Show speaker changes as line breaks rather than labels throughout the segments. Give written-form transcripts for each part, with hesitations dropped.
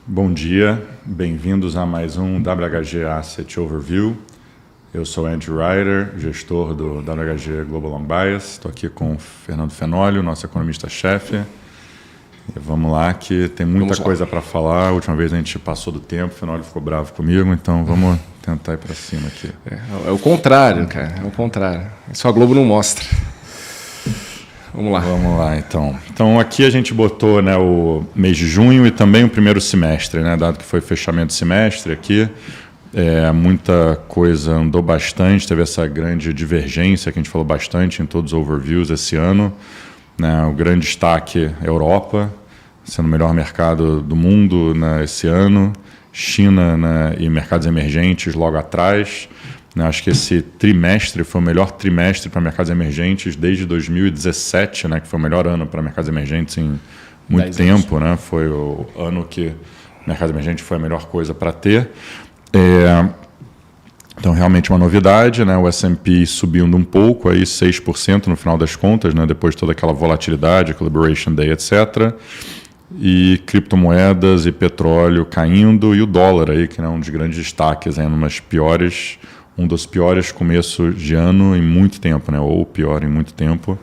Bom dia, bem-vindos a mais um WHG Asset Overview. Eu sou Andrew Ryder, gestor do WHG Global Long Bias. Estou aqui com o Fernando Fenolio, nosso economista-chefe. E vamos lá, que tem muita coisa para falar. A última vez a gente passou do tempo, o Fenolio ficou bravo comigo, então vamos tentar ir para cima aqui.
É o contrário, cara, é o contrário. Isso a Globo não mostra. Vamos lá.
Vamos lá, então. Então, aqui a gente botou, né, o mês de junho e também o primeiro semestre, né, dado que foi fechamento de semestre aqui. Muita coisa andou bastante, teve essa grande divergência que a gente falou bastante em todos os overviews esse ano. Né, o grande destaque é a Europa, sendo o melhor mercado do mundo, né, esse ano. China, né, e mercados emergentes logo atrás. Acho que esse trimestre foi o melhor trimestre para mercados emergentes desde 2017, né, que foi o melhor ano para mercados emergentes em muito tempo. Né? Foi o ano que o mercado emergente foi a melhor coisa para ter. Então, realmente uma novidade. Né? O S&P subindo um pouco, aí 6% no final das contas, né? Depois de toda aquela volatilidade, Liberation Day, etc. E criptomoedas e petróleo caindo, e o dólar, aí, que é um dos grandes destaques, um dos piores começos de ano em muito tempo, né? Ou pior em muito tempo.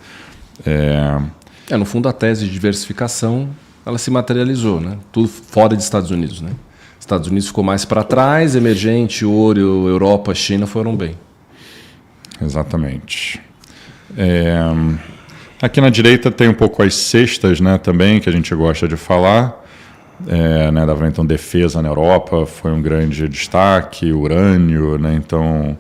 No fundo, a tese de diversificação ela se materializou, né? Tudo fora dos Estados Unidos. Né? Estados Unidos ficou mais para trás, emergente, ouro, Europa, China foram bem.
Exatamente. Aqui na direita tem um pouco as cestas, né, também, que a gente gosta de falar. Né, então, defesa na Europa foi um grande destaque, urânio, né, então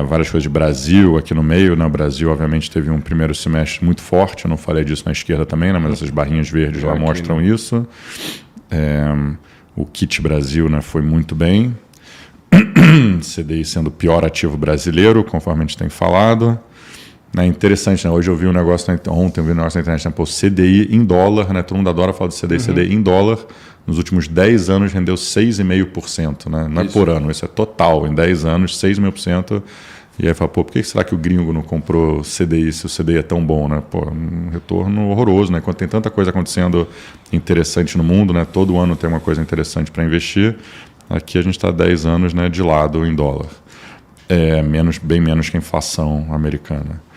várias coisas de Brasil aqui no meio. Né, o Brasil, obviamente, teve um primeiro semestre muito forte, eu não falei disso na esquerda também, né, mas essas barrinhas verdes lá mostram isso. O Kit Brasil, né, foi muito bem. CDI sendo o pior ativo brasileiro, conforme a gente tem falado. É interessante, né? Hoje eu vi um negócio, ontem eu vi um negócio na internet, né? Pô, CDI em dólar, né? Todo mundo adora falar de CDI. CDI em dólar, nos últimos 10 anos rendeu 6,5%. Né? Não é por ano, isso é total. Em 10 anos, 6,5%. E aí fala, pô, por que será que o gringo não comprou CDI se o CDI é tão bom? Né? Pô, um retorno horroroso, né? Quando tem tanta coisa acontecendo interessante no mundo, né? Todo ano tem uma coisa interessante para investir. Aqui a gente está 10 anos, né, de lado em dólar. Bem menos que a inflação americana.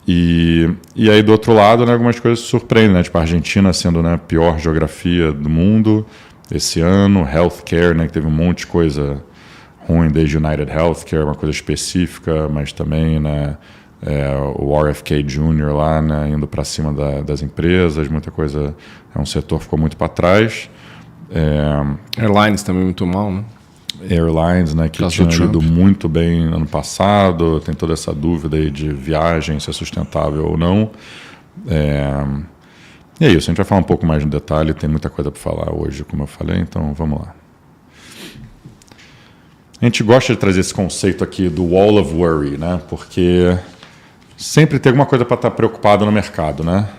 E aí, do outro lado, né, algumas coisas surpreendem, né? Tipo a Argentina sendo, né, a pior geografia do mundo esse ano, healthcare, né, que teve um monte de coisa ruim, desde United Healthcare, uma coisa específica, mas também, né, o RFK Jr. lá, né, indo para cima das empresas, muita coisa, um setor que ficou muito para trás.
Airlines também muito mal, né?
Airlines, né, que tinha ido muito bem ano passado, tem toda essa dúvida aí de viagem, se é sustentável ou não. E é isso, a gente vai falar um pouco mais no detalhe, tem muita coisa para falar hoje, como eu falei, então vamos lá. A gente gosta de trazer esse conceito aqui do wall of worry, né, porque sempre tem alguma coisa para estar preocupado no mercado, né?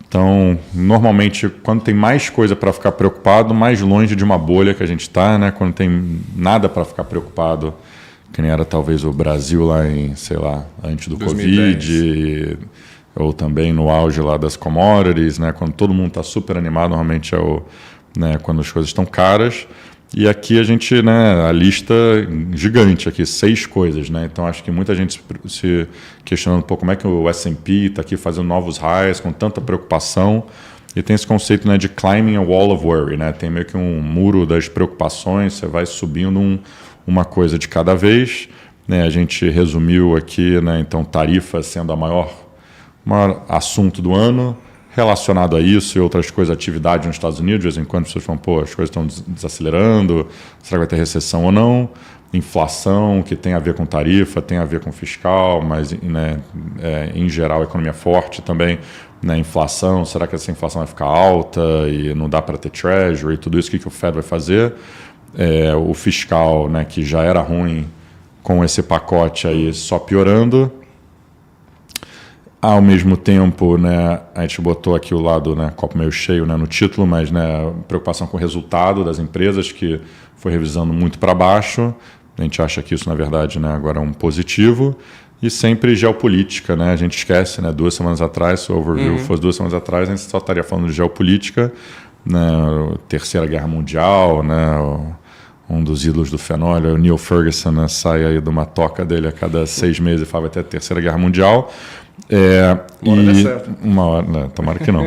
Então, normalmente, quando tem mais coisa para ficar preocupado, mais longe de uma bolha que a gente está, né? Quando tem nada para ficar preocupado, que nem era talvez o Brasil lá em, sei lá, antes do 2010. Covid, ou também no auge lá das commodities, né? Quando todo mundo está super animado, normalmente né, quando as coisas estão caras. E aqui a gente, né, a lista gigante aqui, 6 coisas, né? Então acho que muita gente se questionando um pouco como é que o S&P está aqui fazendo novos highs com tanta preocupação. E tem esse conceito, né, de climbing a wall of worry, né? Tem meio que um muro das preocupações, você vai subindo uma coisa de cada vez. Né? A gente resumiu aqui, né, então tarifas sendo o maior assunto do ano. Relacionado a isso e outras coisas, atividade nos Estados Unidos, de vez em quando as pessoas falam, pô, as coisas estão desacelerando, será que vai ter recessão ou não? Inflação, que tem a ver com tarifa, tem a ver com fiscal, mas, né, em geral a economia forte também, né, inflação, será que essa inflação vai ficar alta e não dá para ter treasury, tudo isso, o que o Fed vai fazer? O fiscal, né, que já era ruim com esse pacote aí só piorando. Ao mesmo tempo, né, a gente botou aqui o lado, né, copo meio cheio, né, no título, mas, né, preocupação com o resultado das empresas, que foi revisando muito para baixo. A gente acha que isso, na verdade, né, agora é um positivo. E sempre geopolítica, né? A gente esquece, né? 2 semanas atrás, se o overview fosse 2 semanas atrás, a gente só estaria falando de geopolítica. né, Terceira Guerra Mundial, né, um dos ídolos do fenômeno, o Neil Ferguson, né, sai aí de uma toca dele a cada 6 meses e fala até a Terceira Guerra Mundial.
Uma hora dá certo.
Uma hora, né, tomara que não.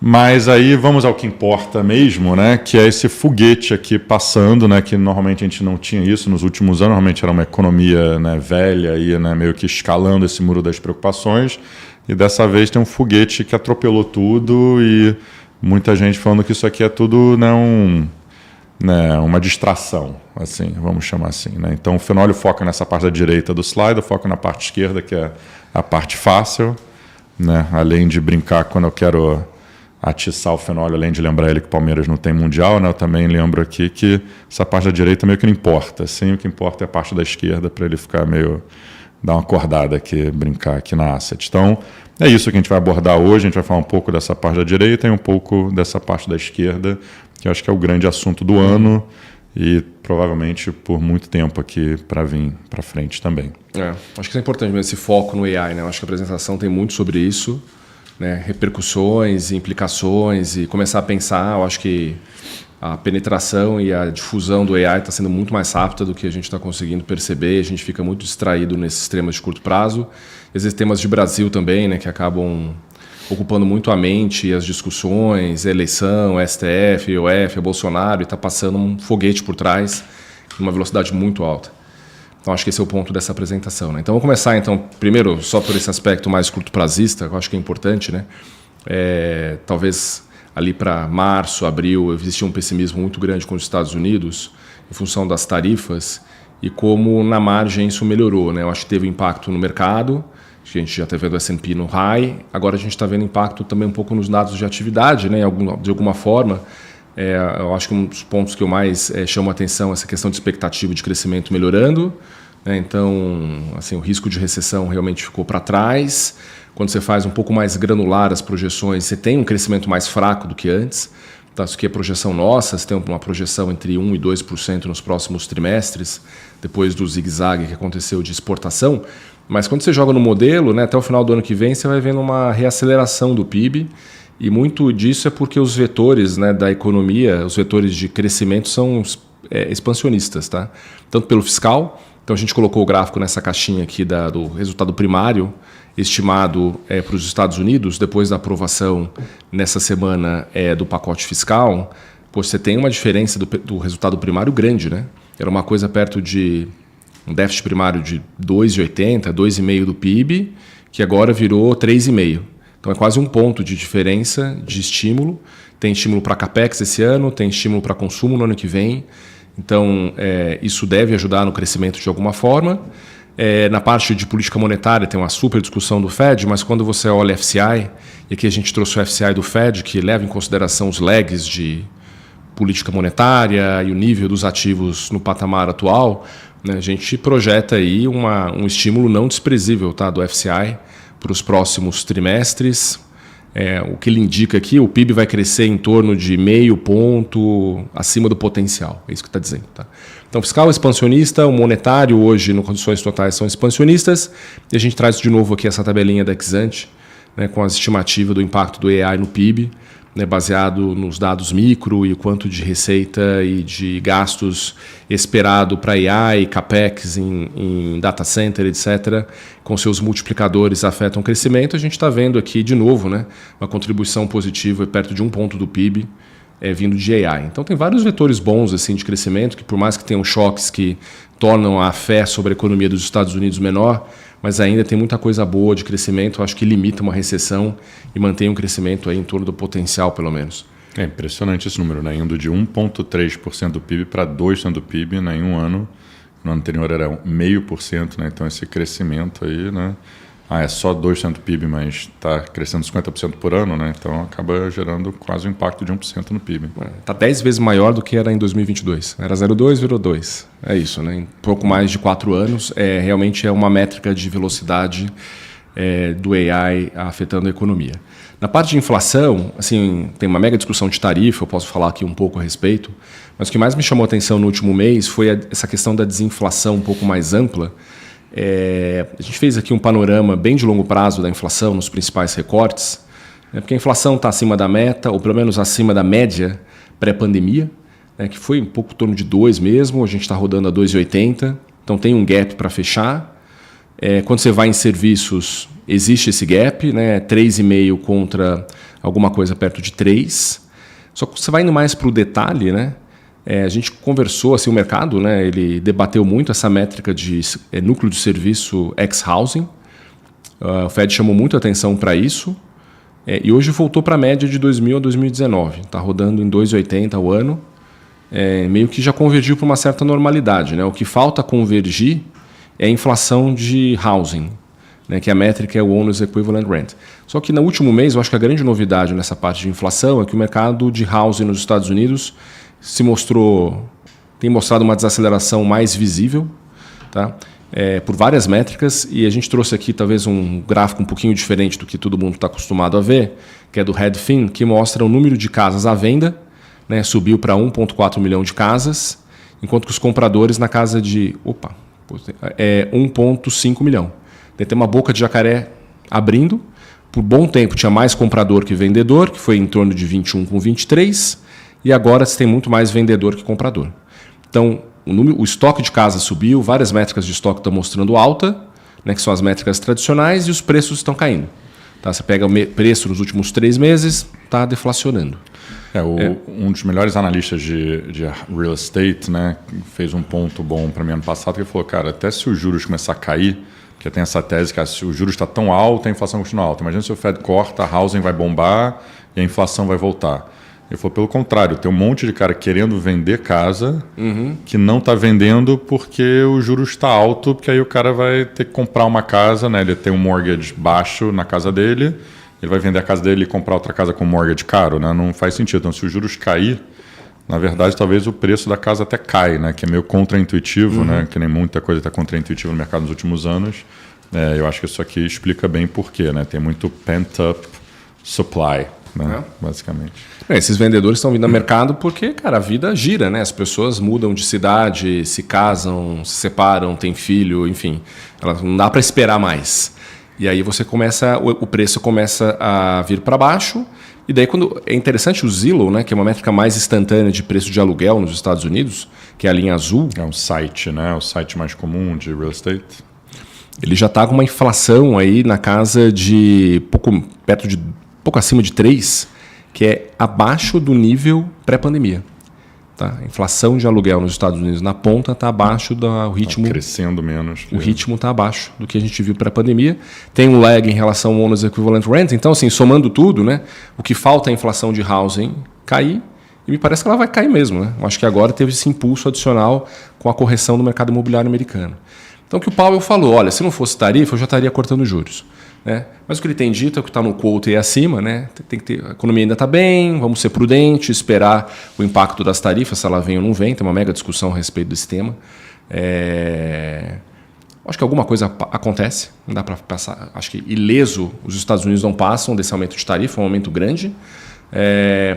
Mas aí vamos ao que importa mesmo, né, que é esse foguete aqui passando, né, que normalmente a gente não tinha isso nos últimos anos, normalmente era uma economia, né, velha, aí, né, meio que escalando esse muro das preocupações, e dessa vez tem um foguete que atropelou tudo e muita gente falando que isso aqui é tudo, né, uma distração, assim, vamos chamar assim, né? Então o Fenólio foca nessa parte da direita do slide, eu foco na parte esquerda, que é a parte fácil, né? Além de brincar quando eu quero atiçar o Fenólio, além de lembrar ele que o Palmeiras não tem mundial, né? Eu também lembro aqui que essa parte da direita meio que não importa, assim, o que importa é a parte da esquerda, para ele ficar meio, dar uma acordada aqui, brincar aqui na asset. Então é isso que a gente vai abordar hoje, a gente vai falar um pouco dessa parte da direita e um pouco dessa parte da esquerda, que eu acho que é o grande assunto do ano e provavelmente por muito tempo aqui para vir para frente também.
Acho que é importante mesmo esse foco no AI, né? Eu acho que a apresentação tem muito sobre isso, né? Repercussões, implicações e começar a pensar. Eu acho que a penetração e a difusão do AI está sendo muito mais rápida do que a gente está conseguindo perceber. A gente fica muito distraído nesses temas de curto prazo. Existem temas de Brasil também, né, que acabam ocupando muito a mente e as discussões, a eleição, a STF, o EF, o Bolsonaro, e está passando um foguete por trás, numa velocidade muito alta. Então, acho que esse é o ponto dessa apresentação, né? Então, vamos começar, então, primeiro, só por esse aspecto mais curto-prazista, que eu acho que é importante, né? Talvez ali para março, abril, existia um pessimismo muito grande com os Estados Unidos, em função das tarifas, e como na margem isso melhorou, né? Eu acho que teve impacto no mercado. A gente já está vendo o S&P no high, agora a gente está vendo impacto também um pouco nos dados de atividade, né, de alguma forma. Eu acho que um dos pontos que eu mais chamo a atenção é essa questão de expectativa de crescimento melhorando, né, então assim, o risco de recessão realmente ficou para trás. Quando você faz um pouco mais granular as projeções, você tem um crescimento mais fraco do que antes. Tá, isso aqui é projeção nossa, você tem uma projeção entre 1% e 2% nos próximos trimestres, depois do zigue-zague que aconteceu de exportação. Mas quando você joga no modelo, né, até o final do ano que vem, você vai vendo uma reaceleração do PIB, e muito disso é porque os vetores, né, da economia, os vetores de crescimento são expansionistas, tá? Tanto pelo fiscal, então a gente colocou o gráfico nessa caixinha aqui do resultado primário estimado para os Estados Unidos, depois da aprovação nessa semana do pacote fiscal. Você tem uma diferença do resultado primário grande, né? Era uma coisa perto de um déficit primário de 2,80, 2,5% do PIB, que agora virou 3,5%. Então é quase um ponto de diferença de estímulo. Tem estímulo para capex esse ano, tem estímulo para consumo no ano que vem. Então isso deve ajudar no crescimento de alguma forma. Na parte de política monetária tem uma super discussão do Fed, mas quando você olha FCI, e aqui a gente trouxe o FCI do Fed, que leva em consideração os lags de política monetária e o nível dos ativos no patamar atual, né, a gente projeta aí um estímulo não desprezível, tá, do FCI para os próximos trimestres. O que ele indica aqui, o PIB vai crescer em torno de 0,5 ponto acima do potencial. É isso que está dizendo. Tá? Então, fiscal expansionista, o monetário hoje, no condições totais, são expansionistas. E a gente traz de novo aqui essa tabelinha da Exante, né, com as estimativas do impacto do AI no PIB, né, baseado nos dados micro e o quanto de receita e de gastos esperado para AI, CAPEX em data center, etc., com seus multiplicadores afetam o crescimento. A gente está vendo aqui, de novo, né, uma contribuição positiva perto de 1 ponto do PIB vindo de AI. Então, tem vários vetores bons assim, de crescimento, que por mais que tenham choques que tornam a fé sobre a economia dos Estados Unidos menor, mas ainda tem muita coisa boa de crescimento. Acho que limita uma recessão e mantém um crescimento aí em torno do potencial, pelo menos.
É impressionante esse número, né? Indo de 1,3% do PIB para 2% do PIB, né? Em um ano. No ano anterior era 0,5%, né? Então esse crescimento aí, né? É só 2% do PIB, mas está crescendo 50% por ano, né? Então acaba gerando quase um impacto de 1% no PIB.
Está 10 vezes maior do que era em 2022. Era 0,2, virou 2. É isso, né? Em pouco mais de 4 anos, realmente é uma métrica de velocidade do AI afetando a economia. Na parte de inflação, assim, tem uma mega discussão de tarifa, eu posso falar aqui um pouco a respeito, mas o que mais me chamou a atenção no último mês foi essa questão da desinflação um pouco mais ampla. A gente fez aqui um panorama bem de longo prazo da inflação nos principais recortes. Porque a inflação está acima da meta, ou pelo menos acima da média pré-pandemia, né, que foi um pouco em torno de 2 mesmo, a gente está rodando a 2,80, então tem um gap para fechar. Quando você vai em serviços, existe esse gap, né, 3,5 contra alguma coisa perto de 3. Só que você vai indo mais para o detalhe, né, a gente conversou, assim, o mercado, né, ele debateu muito essa métrica de núcleo de serviço ex-housing. O Fed chamou muito atenção para isso. E hoje voltou para a média de 2000 a 2019. Está rodando em 2,80 ao ano. Meio que já convergiu para uma certa normalidade, né? O que falta convergir é a inflação de housing, né? Que a métrica é o Owner's Equivalent Rent. Só que no último mês, eu acho que a grande novidade nessa parte de inflação é que o mercado de housing nos Estados Unidos tem mostrado uma desaceleração mais visível, tá? Por várias métricas, e a gente trouxe aqui talvez um gráfico um pouquinho diferente do que todo mundo está acostumado a ver, que é do Redfin, que mostra o número de casas à venda, né, subiu para 1,4 milhão de casas, enquanto que os compradores na casa de 1,5 milhão. Tem uma boca de jacaré abrindo, por bom tempo tinha mais comprador que vendedor, que foi em torno de 21 com 23, e agora você tem muito mais vendedor que comprador. Então, o estoque de casa subiu, várias métricas de estoque estão mostrando alta, né, que são as métricas tradicionais, e os preços estão caindo. Tá? Você pega o preço nos últimos 3 meses, está deflacionando.
Um dos melhores analistas de real estate, né, fez um ponto bom para mim ano passado, que ele falou, cara, até se os juros começar a cair, porque tem essa tese que se o juros está tão alto, a inflação continua alta. Imagina se o Fed corta, a housing vai bombar e a inflação vai voltar. Ele falou, pelo contrário, tem um monte de cara querendo vender casa que não está vendendo porque o juros está alto, porque aí o cara vai ter que comprar uma casa, né? Ele tem um mortgage baixo na casa dele, ele vai vender a casa dele e comprar outra casa com mortgage caro, né? Não faz sentido. Então, se os juros cair, na verdade, talvez o preço da casa até cai, né? Que é meio contraintuitivo, né? Que nem muita coisa está contraintuitiva no mercado nos últimos anos. Eu acho que isso aqui explica bem por quê, né? Tem muito pent-up supply, né? Basicamente.
Esses vendedores estão vindo ao mercado porque, cara, a vida gira, né? As pessoas mudam de cidade, se casam, se separam, têm filho, enfim. Não dá para esperar mais. E aí o preço começa a vir para baixo. E daí é interessante o Zillow, né? Que é uma métrica mais instantânea de preço de aluguel nos Estados Unidos, que é a linha azul.
É um site, né? O site mais comum de real estate.
Ele já está com uma inflação aí na casa de pouco acima de 3%, que é abaixo do nível pré-pandemia. Tá? A inflação de aluguel nos Estados Unidos na ponta está abaixo do ritmo.
Tá crescendo menos.
O ritmo está abaixo do que a gente viu pré-pandemia. Tem um lag em relação ao Owner's Equivalent Rent. Então, assim, somando tudo, né, o que falta é a inflação de housing cair. E me parece que ela vai cair mesmo. Né? Eu acho que agora teve esse impulso adicional com a correção do mercado imobiliário americano. Então, o que o Powell falou, olha, se não fosse tarifa, eu já estaria cortando juros. Né? Mas o que ele tem dito é que está no quote e acima, né? Tem que ter, a economia ainda está bem, vamos ser prudentes, esperar o impacto das tarifas, se ela vem ou não vem, tem uma mega discussão a respeito desse tema. Acho que alguma coisa acontece, não dá para passar, acho que ileso os Estados Unidos não passam desse aumento de tarifa, um aumento grande.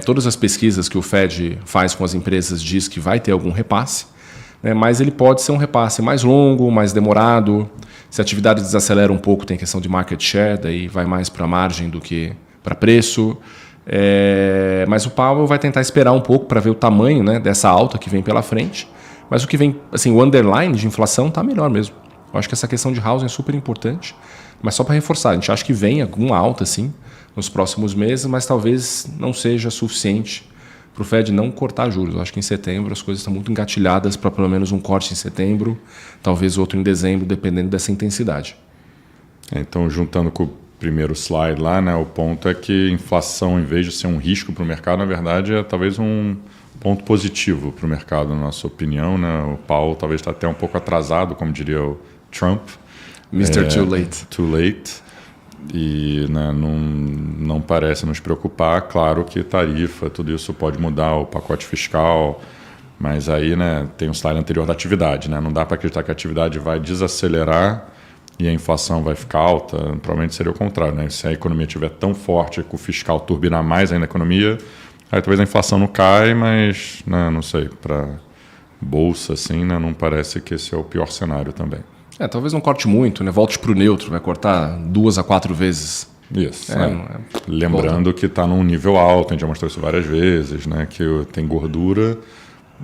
Todas as pesquisas que o Fed faz com as empresas diz que vai ter algum repasse, né? Mas ele pode ser um repasse mais longo, mais demorado. Se a atividade desacelera um pouco, tem questão de market share, daí vai mais para margem do que para preço. Mas o Powell vai tentar esperar um pouco para ver o tamanho, né, dessa alta que vem pela frente. Mas o que vem, assim, o underline de inflação está melhor mesmo. Eu acho que essa questão de housing é super importante. Mas só para reforçar, a gente acha que vem alguma alta, sim, nos próximos meses, mas talvez não seja suficiente para o Fed não cortar juros. Eu acho que em setembro as coisas estão muito engatilhadas para pelo menos um corte em setembro, talvez outro em dezembro, dependendo dessa intensidade.
Então, juntando com o primeiro slide lá, né, o ponto é que inflação, em vez de ser um risco para o mercado, na verdade é talvez um ponto positivo para o mercado, na nossa opinião. Né? O Powell talvez está até um pouco atrasado, como diria o Trump.
Mr. Too Late.
Too late. E, né, não parece nos preocupar. Claro que tarifa, tudo isso pode mudar, o pacote fiscal, mas aí, né, tem o slide anterior da atividade. Né? Não dá para acreditar que a atividade vai desacelerar e a inflação vai ficar alta. Provavelmente seria o contrário. Né? Se a economia estiver tão forte que o fiscal turbinar mais ainda a economia, aí talvez a inflação não cai, mas, né, não sei, para bolsa assim, né, não parece que esse é o pior cenário também.
Talvez não corte muito, né? Volte para o neutro, vai cortar 2 a 4 vezes.
Isso. Lembrando que está num nível alto, a gente já mostrou isso várias vezes, né? Que tem gordura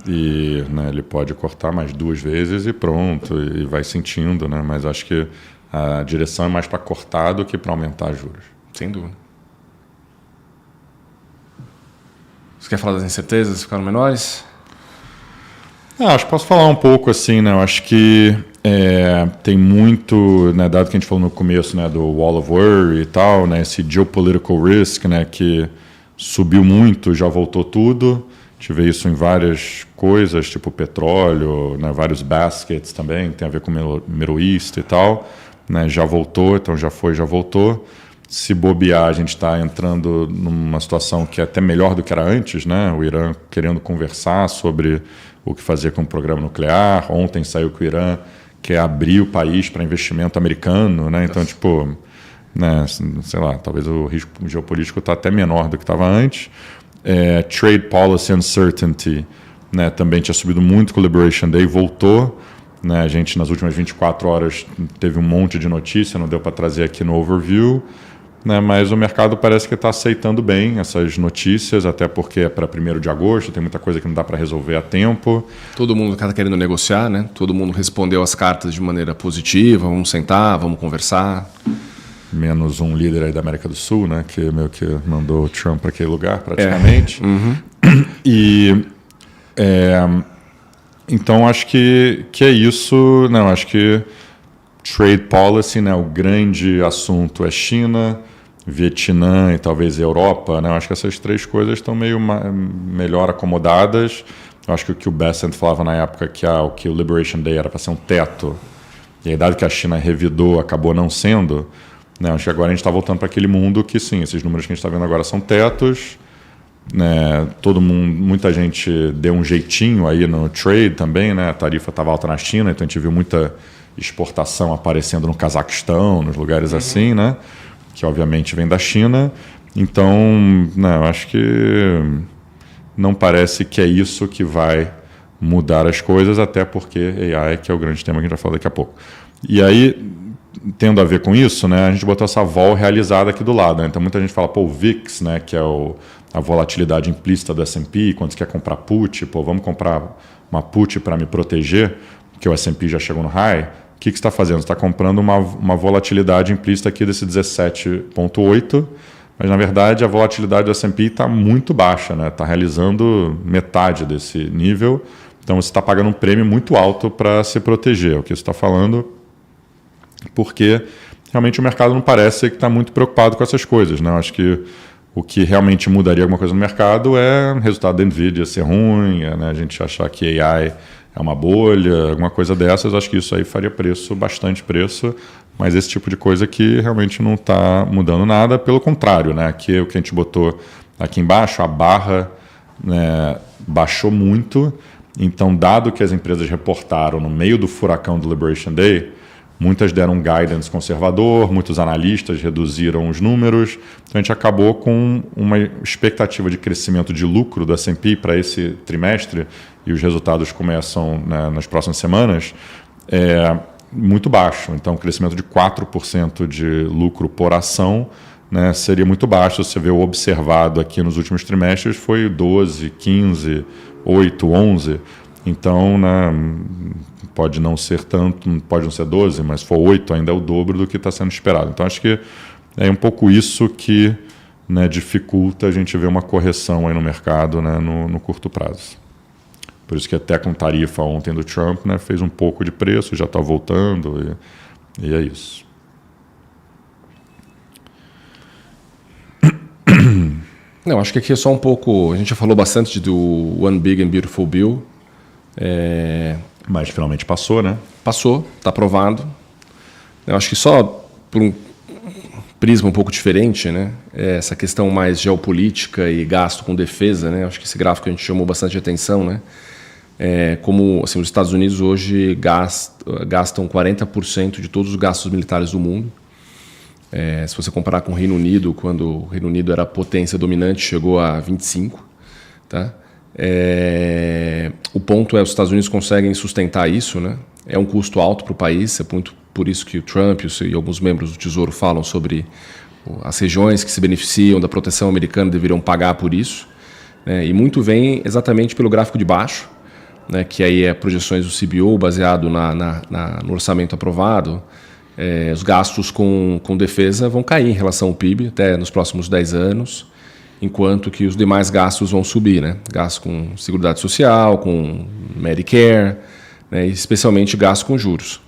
e, né, ele pode cortar mais 2 vezes e pronto, e vai sentindo, né? Mas acho que a direção é mais para cortar do que para aumentar juros.
Sem dúvida. Você quer falar das incertezas ficaram menores?
Acho que posso falar um pouco assim, né? Eu acho que tem muito, né, dado que a gente falou no começo, né, do Wall of Worry e tal, né, esse geopolitical risk, né, que subiu muito, já voltou tudo. A gente vê isso em várias coisas, tipo petróleo, né, vários baskets também, tem a ver com o Middle East e tal, né, já voltou, então já foi, já voltou. Se bobear, a gente está entrando numa situação que é até melhor do que era antes, né? O Irã querendo conversar sobre o que fazer com o programa nuclear. Ontem saiu que o Irã quer abrir o país para investimento americano, né? Então, tipo, né, sei lá, talvez o risco geopolítico está até menor do que estava antes. Trade policy uncertainty, né, também tinha subido muito com o Liberation Day, voltou. Né, a gente, nas últimas 24 horas, teve um monte de notícia, não deu para trazer aqui no overview. Né, mas o mercado parece que está aceitando bem essas notícias, até porque é para 1º de agosto, tem muita coisa que não dá para resolver a tempo.
Todo mundo está querendo negociar, né? Todo mundo respondeu as cartas de maneira positiva, vamos sentar, vamos conversar.
Menos um líder aí da América do Sul, né, que meio que mandou o Trump para aquele lugar, praticamente.
Uhum.
E, então, acho que é isso. Não, acho que trade policy, né, o grande assunto é China, Vietnã e talvez Europa, né? Eu acho que essas 3 coisas estão meio melhor acomodadas. Eu acho que o que o Bessent falava na época que o Liberation Day era para ser um teto, e a idade que a China revidou acabou não sendo, né? Acho que agora a gente está voltando para aquele mundo que, sim, esses números que a gente está vendo agora são tetos, né? Todo mundo, muita gente deu um jeitinho aí no trade também, né? A tarifa estava alta na China, então a gente viu muita exportação aparecendo no Cazaquistão, nos lugares assim, né? Que obviamente vem da China. Então, né, eu acho que não parece que é isso que vai mudar as coisas, até porque AI, que é o grande tema que a gente vai falar daqui a pouco. E aí, tendo a ver com isso, né, a gente botou essa vol realizada aqui do lado. Né? Então, muita gente fala, pô, o VIX, né, que é a volatilidade implícita do S&P, quando você quer comprar put, pô, vamos comprar uma put para me proteger, porque o S&P já chegou no high. O que você está fazendo? Você está comprando uma volatilidade implícita aqui desse 17,8, mas na verdade a volatilidade do S&P está muito baixa, né? Está realizando metade desse nível, então você está pagando um prêmio muito alto para se proteger. O que você está falando, porque realmente o mercado não parece que está muito preocupado com essas coisas, né? Eu acho que o que realmente mudaria alguma coisa no mercado é o resultado da Nvidia ser ruim, né? A gente achar que AI é uma bolha, alguma coisa dessas. Acho que isso aí faria bastante preço, mas esse tipo de coisa que realmente não está mudando nada, pelo contrário, né? Aqui o que a gente botou aqui embaixo, a barra, né, baixou muito. Então, dado que as empresas reportaram no meio do furacão do Liberation Day, muitas deram um guidance conservador, muitos analistas reduziram os números. Então, a gente acabou com uma expectativa de crescimento de lucro do S&P para esse trimestre, e os resultados começam, né, nas próximas semanas, muito baixo. Então, crescimento de 4% de lucro por ação, né, seria muito baixo. Você vê o observado aqui nos últimos trimestres, foi 12, 15, 8, 11. Então, né, pode não ser tanto, pode não ser 12, mas se for 8 ainda é o dobro do que está sendo esperado. Então, acho que é um pouco isso que, né, dificulta a gente ver uma correção aí no mercado, né, no curto prazo. Por isso que até com tarifa ontem do Trump, né, fez um pouco de preço, já está voltando, e é isso.
Não, acho que aqui é só um pouco... A gente já falou bastante do One Big and Beautiful Bill.
Mas finalmente passou, né?
Passou, está aprovado. Eu acho que só por um prisma um pouco diferente, né? Essa questão mais geopolítica e gasto com defesa, né? Acho que esse gráfico a gente chamou bastante atenção, né? Como assim, os Estados Unidos hoje gastam 40% de todos os gastos militares do mundo. Se você comparar com o Reino Unido, quando o Reino Unido era a potência dominante, chegou a 25%. Tá? O ponto é os Estados Unidos conseguem sustentar isso, né? É um custo alto para o país, é muito por isso que o Trump e alguns membros do Tesouro falam sobre As regiões que se beneficiam da proteção americana deveriam pagar por isso, né? E muito vem exatamente pelo gráfico de baixo, né? Que aí é projeções do CBO baseado no orçamento aprovado. Os gastos com defesa vão cair em relação ao PIB até nos próximos 10 anos, enquanto que os demais gastos vão subir, né? Gastos com Seguridade Social, com Medicare, né? E especialmente gastos com juros.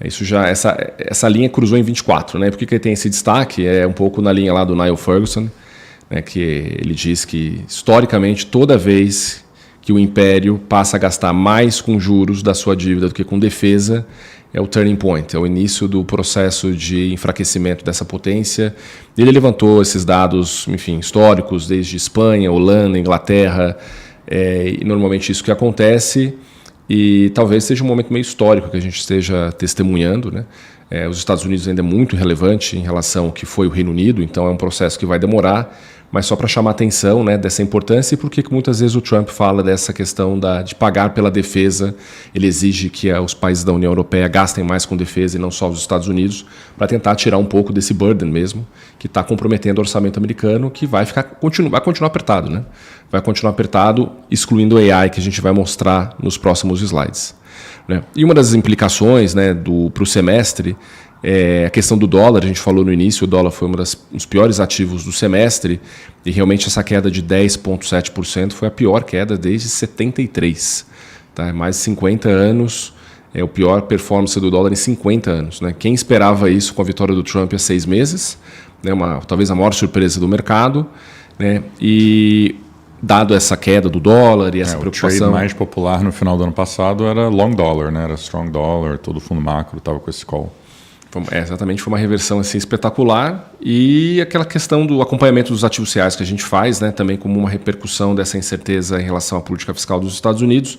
Isso já, essa linha cruzou em 24, né? Por que tem esse destaque? É um pouco na linha lá do Niall Ferguson, né? Que ele diz que, historicamente, toda vez que o império passa a gastar mais com juros da sua dívida do que com defesa, é o turning point, é o início do processo de enfraquecimento dessa potência. Ele levantou esses dados, enfim, históricos, desde Espanha, Holanda, Inglaterra, e normalmente isso que acontece, e talvez seja um momento meio histórico que a gente esteja testemunhando, né? Os Estados Unidos ainda é muito relevante em relação ao que foi o Reino Unido, então é um processo que vai demorar, mas só para chamar a atenção, né, dessa importância e porque muitas vezes o Trump fala dessa questão de pagar pela defesa. Ele exige que os países da União Europeia gastem mais com defesa e não só os Estados Unidos, para tentar tirar um pouco desse burden mesmo, que está comprometendo o orçamento americano, que vai continuar apertado, né? Vai continuar apertado, excluindo o AI, que a gente vai mostrar nos próximos slides, né? E uma das implicações, né, para o semestre a questão do dólar. A gente falou no início, o dólar foi um dos piores ativos do semestre e realmente essa queda de 10,7% foi a pior queda desde 73. Tá? Mais de 50 anos, é o pior performance do dólar em 50 anos. Né? Quem esperava isso com a vitória do Trump há 6 meses, né? Talvez a maior surpresa do mercado, né? E dado essa queda do dólar e essa preocupação...
O trade mais popular no final do ano passado era long dollar, né? Era strong dollar, todo o fundo macro estava com esse call.
Exatamente, foi uma reversão assim, espetacular, e aquela questão do acompanhamento dos ativos reais que a gente faz, né, também como uma repercussão dessa incerteza em relação à política fiscal dos Estados Unidos.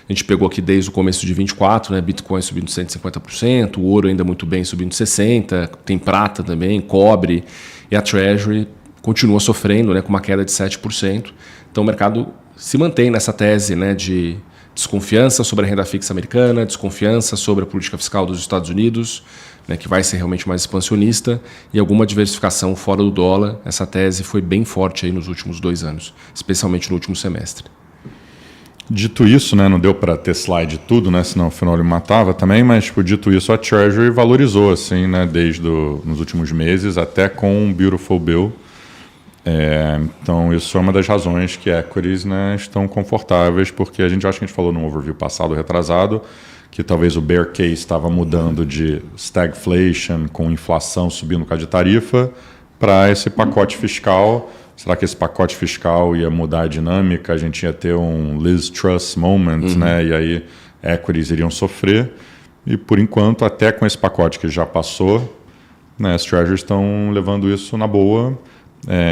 A gente pegou aqui desde o começo de 24, né, Bitcoin subindo 150%, o ouro ainda muito bem subindo 60%, tem prata também, cobre, e a Treasury continua sofrendo, né, com uma queda de 7%. Então o mercado se mantém nessa tese, né, de desconfiança sobre a renda fixa americana, desconfiança sobre a política fiscal dos Estados Unidos, né, que vai ser realmente mais expansionista, e alguma diversificação fora do dólar. Essa tese foi bem forte aí nos últimos 2 anos, especialmente no último semestre.
Dito isso, né, não deu para ter slide de tudo, né, senão afinal ele matava também, mas dito isso, a Treasury valorizou assim, né, desde nos últimos meses, até com um Beautiful Bill. Então isso é uma das razões que equities, né, estão confortáveis, porque a gente acha que a gente falou no overview passado, retrasado, que talvez o bear case estava mudando de stagflation, com inflação subindo por causa de tarifa, para esse pacote fiscal. Será que esse pacote fiscal ia mudar a dinâmica? A gente ia ter um Liz Truss moment, né? E aí equities iriam sofrer. E por enquanto, até com esse pacote que já passou, né, as treasuries estão levando isso na boa.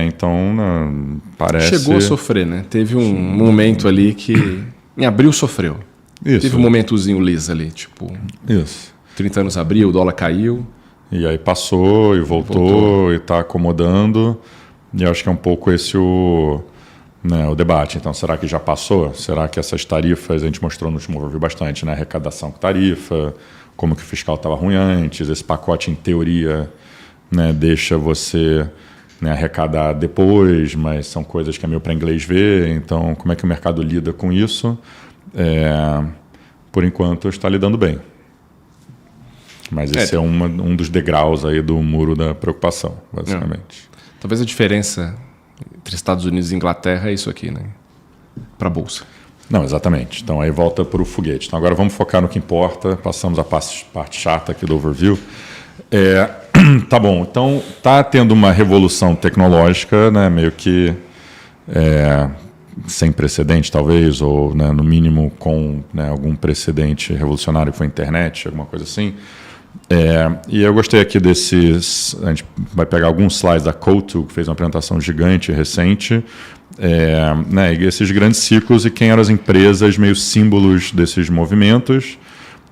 Então, parece...
Chegou a sofrer, né? Teve um momento ali que em abril sofreu.
Isso.
Teve um momentozinho Liz ali, tipo...
Isso.
30 anos abril, o dólar caiu.
E aí passou e voltou e está acomodando. E eu acho que é um pouco esse o debate. Então, será que já passou? Será que essas tarifas, a gente mostrou no último overview bastante, né? Arrecadação com tarifa, como que o fiscal estava ruim antes, esse pacote, em teoria, né, deixa você, né, arrecadar depois, mas são coisas que é meio para inglês ver. Então, como é que o mercado lida com isso? Por enquanto, está lidando bem. Mas esse é um dos degraus aí do muro da preocupação, basicamente.
Talvez a diferença entre Estados Unidos e Inglaterra é isso aqui, né? Para a Bolsa.
Não, exatamente. Então aí volta para o foguete. Então agora vamos focar no que importa. Passamos a parte chata aqui do overview. Tá bom, então está tendo uma revolução tecnológica, né, meio que sem precedente, talvez, ou, né, no mínimo com, né, algum precedente revolucionário, que foi a internet, alguma coisa assim. E eu gostei aqui desses... A gente vai pegar alguns slides da Coatue, que fez uma apresentação gigante recente, né, e esses grandes ciclos e quem eram as empresas meio símbolos desses movimentos.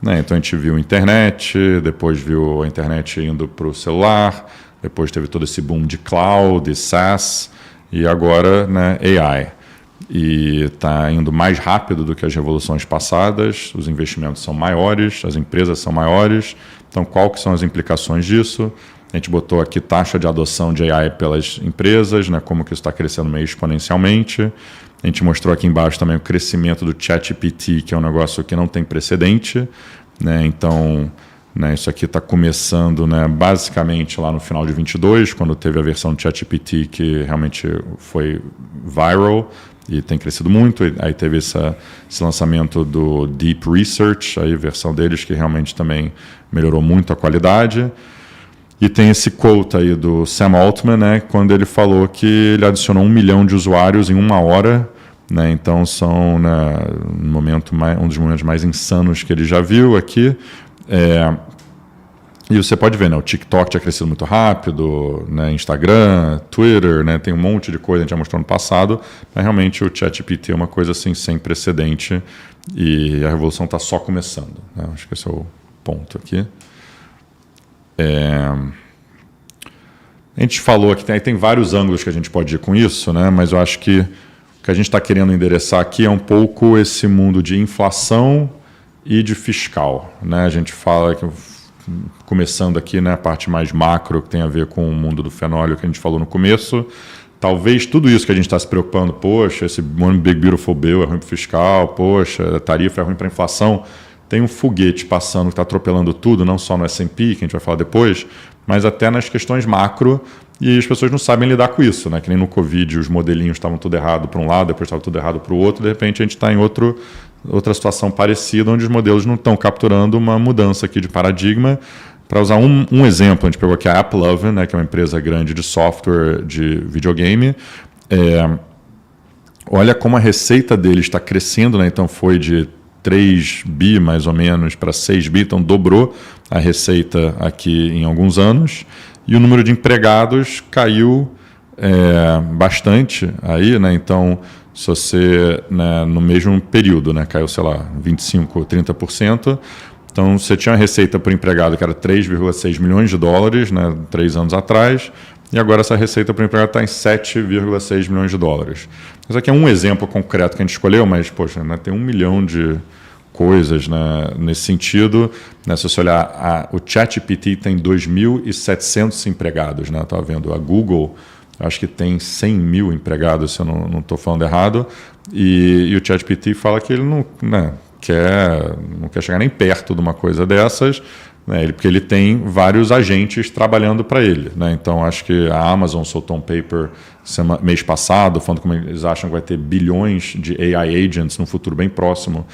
Né? Então a gente viu a internet, depois viu a internet indo para o celular, depois teve todo esse boom de cloud e SaaS, e agora, né, AI. E está indo mais rápido do que as revoluções passadas, os investimentos são maiores, as empresas são maiores. Então, qual que são as implicações disso? A gente botou aqui taxa de adoção de AI pelas empresas, né, como que isso está crescendo meio exponencialmente. A gente mostrou aqui embaixo também o crescimento do ChatGPT, que é um negócio que não tem precedente, né? Então, né, isso aqui está começando, né, basicamente lá no final de 22, quando teve a versão do ChatGPT que realmente foi viral e tem crescido muito. Aí teve esse lançamento do Deep Research, aí a versão deles que realmente também melhorou muito a qualidade. E tem esse quote aí do Sam Altman, né, quando ele falou que ele adicionou 1 milhão de usuários em 1 hora, né, então são, né, um dos momentos mais insanos que ele já viu aqui. E você pode ver, né, o TikTok tinha crescido muito rápido, né, Instagram, Twitter, né, tem um monte de coisa, a gente já mostrou no passado, mas realmente o ChatGPT é uma coisa assim sem precedente e a revolução está só começando, né? Acho que esse é o ponto aqui. A gente falou que tem vários ângulos que a gente pode ir com isso, né, mas eu acho que o que a gente está querendo endereçar aqui é um pouco esse mundo de inflação e de fiscal, né? A gente fala que, começando aqui, né, a parte mais macro que tem a ver com o mundo do fenóleo que a gente falou no começo, talvez tudo isso que a gente está se preocupando, poxa, esse One Big Beautiful Bill é ruim para o fiscal, poxa, a tarifa é ruim para a inflação, tem um foguete passando que está atropelando tudo, não só no S&P, que a gente vai falar depois, mas até nas questões macro, e as pessoas não sabem lidar com isso, né? Que nem no Covid os modelinhos estavam tudo errado para um lado, depois estava tudo errado para o outro, de repente a gente está em outra situação parecida, onde os modelos não estão capturando uma mudança aqui de paradigma. Para usar um exemplo, a gente pegou aqui a AppLovin, né, que é uma empresa grande de software de videogame. Olha como a receita deles está crescendo, né? Então foi de 3 bi mais ou menos para 6 bi, então dobrou a receita aqui em alguns anos. E o número de empregados caiu bastante aí, né? Então, se você, né, no mesmo período, né, caiu, sei lá, 25%, 30%. Então, você tinha uma receita por empregado que era 3,6 milhões de dólares, né, 3 anos atrás, e agora essa receita por empregado está em 7,6 milhões de dólares. Isso aqui é um exemplo concreto que a gente escolheu, mas, poxa, né, tem 1 milhão de coisas, né, nesse sentido. Né, se você olhar, o ChatGPT tem 2.700 empregados, né? Estava vendo a Google, acho que tem 100 mil empregados, se eu não estou falando errado, e o ChatGPT fala que ele não quer chegar nem perto de uma coisa dessas, né, porque ele tem vários agentes trabalhando para ele, né? Então, acho que a Amazon soltou um paper mês passado, falando como eles acham que vai ter bilhões de AI agents no futuro bem próximo,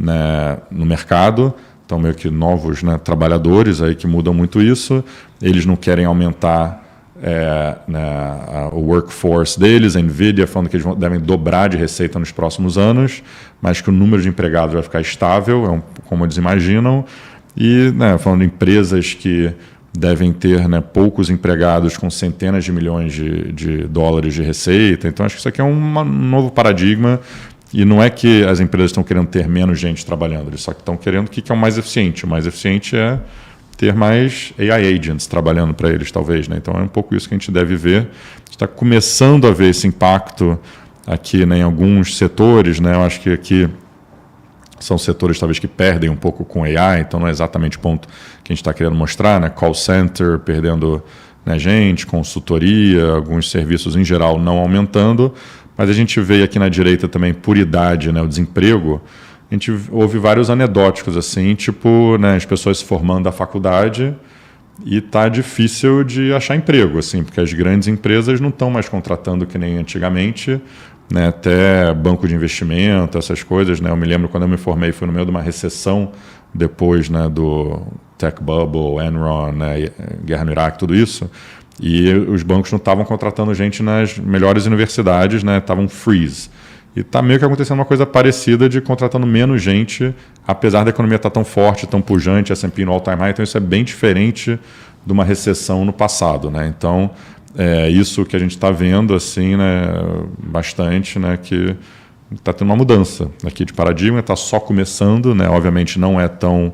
né, no mercado. Então, meio que novos, né, trabalhadores aí que mudam muito isso. Eles não querem aumentar o workforce deles, a NVIDIA falando que eles devem dobrar de receita nos próximos anos, mas que o número de empregados vai ficar estável, como eles imaginam. E, né, falando de empresas que devem ter, né, poucos empregados com centenas de milhões de dólares de receita. Então, acho que isso aqui é um novo paradigma. E não é que as empresas estão querendo ter menos gente trabalhando, eles só estão querendo o que é o mais eficiente. O mais eficiente é ter mais AI agents trabalhando para eles, talvez, né? Então é um pouco isso que a gente deve ver. A gente está começando a ver esse impacto aqui, né, em alguns setores, né? Eu acho que aqui são setores talvez que perdem um pouco com AI, então não é exatamente o ponto que a gente está querendo mostrar, né? Call center perdendo, né, gente, consultoria, alguns serviços em geral não aumentando. Mas a gente vê aqui na direita também, por idade, né, o desemprego. A gente ouve vários anedóticos, assim, tipo, né, as pessoas se formando da faculdade e está difícil de achar emprego, assim, porque as grandes empresas não estão mais contratando que nem antigamente, né, até banco de investimento, essas coisas, né. Eu me lembro quando eu me formei, foi no meio de uma recessão, depois, né, do Tech Bubble, Enron, né, guerra no Iraque, tudo isso. E os bancos não estavam contratando gente nas melhores universidades, né? Estavam freeze. E está meio que acontecendo uma coisa parecida de contratando menos gente, apesar da economia estar tão forte, tão pujante, S&P no all-time high. Então, isso é bem diferente de uma recessão no passado, né? Então, é isso que a gente está vendo, assim, né, bastante, né, que está tendo uma mudança aqui de paradigma, está só começando, né? Obviamente não é tão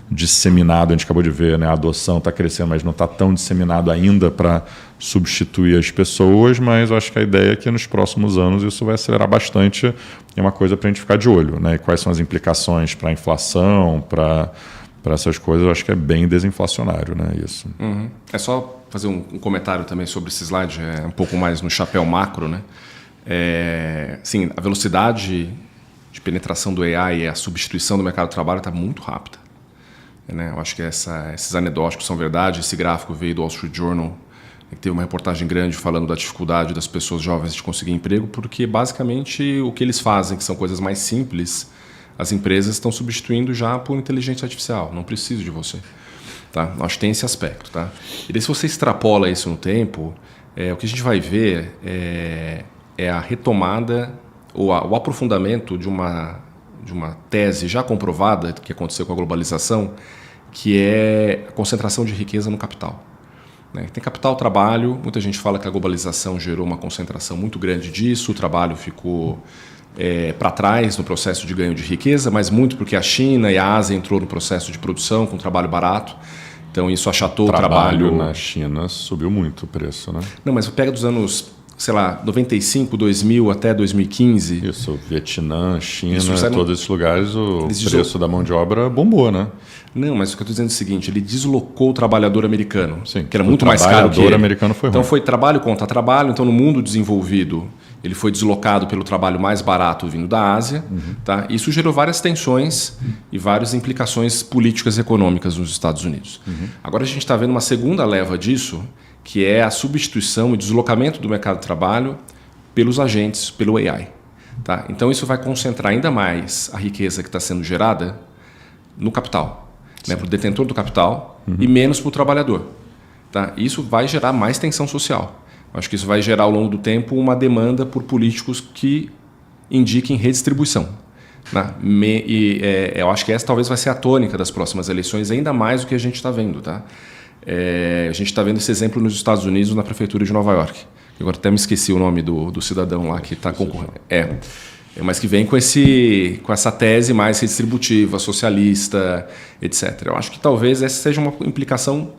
disseminado, a gente acabou de ver, né, a adoção está crescendo, mas não está tão disseminado ainda para substituir as pessoas, mas eu acho que a ideia é que nos próximos anos isso vai acelerar bastante, é uma coisa para a gente ficar de olho, né? E quais são as implicações para a inflação, para essas coisas, eu acho que é bem desinflacionário, né, isso.
Uhum. É só fazer um comentário também sobre esse slide, um pouco mais no chapéu macro, né? Sim, a velocidade de penetração do AI e a substituição do mercado de trabalho está muito rápida. Né? Eu acho que esses anedóticos são verdade. Esse gráfico veio do Wall Street Journal, que teve uma reportagem grande falando da dificuldade das pessoas jovens de conseguir emprego, porque basicamente o que eles fazem, que são coisas mais simples, as empresas estão substituindo já por inteligência artificial. Não preciso de você. Tá? Acho que tem esse aspecto. Tá? E daí, se você extrapola isso no tempo, o que a gente vai ver é a retomada ou o aprofundamento de uma tese já comprovada que aconteceu com a globalização, que é a concentração de riqueza no capital. Tem capital, trabalho. Muita gente fala que a globalização gerou uma concentração muito grande disso, o trabalho ficou para trás no processo de ganho de riqueza, mas muito porque a China e a Ásia entrou no processo de produção com trabalho barato. Então isso achatou o trabalho.
Na China subiu muito o preço, né?
Não, mas pega dos anos, sei lá, 95, 2000 até 2015.
Isso, Vietnã, China, todos esses lugares, o preço da mão de obra bombou, né?
Não, mas o que eu estou dizendo é o seguinte, ele deslocou o trabalhador americano,
sim,
que era muito mais caro que ele. O
trabalhador americano foi
então
ruim.
Foi trabalho contra trabalho. Então no mundo desenvolvido ele foi deslocado pelo trabalho mais barato vindo da Ásia. Tá? Isso gerou várias tensões e várias implicações políticas e econômicas nos Estados Unidos. Agora a gente está vendo uma segunda leva disso, que é a substituição e deslocamento do mercado de trabalho pelos agentes, pelo AI. Tá? Então isso vai concentrar ainda mais a riqueza que está sendo gerada no capital, né? Para o detentor do capital e menos para o trabalhador. Tá? Isso vai gerar mais tensão social. Acho que isso vai gerar ao longo do tempo uma demanda por políticos que indiquem redistribuição. Né? Eu acho que essa talvez vai ser a tônica das próximas eleições, ainda mais do que a gente está vendo. Tá? A gente está vendo esse exemplo nos Estados Unidos, na prefeitura de Nova York. Agora até me esqueci o nome do cidadão lá que está concorrendo. Mas que vem com essa tese mais redistributiva, socialista, etc. Eu acho que talvez essa seja uma implicação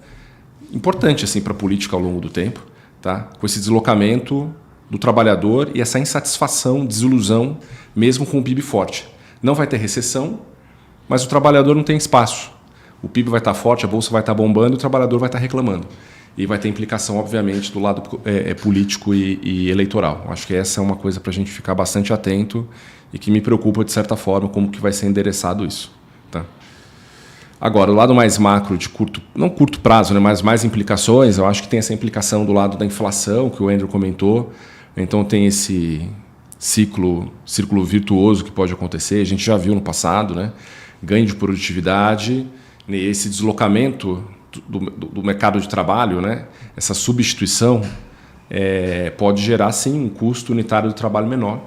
importante assim, para a política ao longo do tempo, tá? Com esse deslocamento do trabalhador e essa insatisfação, desilusão, mesmo com o PIB forte. Não vai ter recessão, mas o trabalhador não tem espaço. O PIB vai estar forte, a bolsa vai estar bombando, o trabalhador vai estar reclamando. E vai ter implicação, obviamente, do lado político e eleitoral. Acho que essa é uma coisa para a gente ficar bastante atento e que me preocupa, de certa forma, como que vai ser endereçado isso. Tá? Agora, o lado mais macro, de não curto prazo, né, mas mais implicações, eu acho que tem essa implicação do lado da inflação, que o Andrew comentou. Então, tem esse círculo virtuoso que pode acontecer. A gente já viu no passado, né? Ganho de produtividade, esse deslocamento do mercado de trabalho, né? Essa substituição pode gerar, sim, um custo unitário do trabalho menor,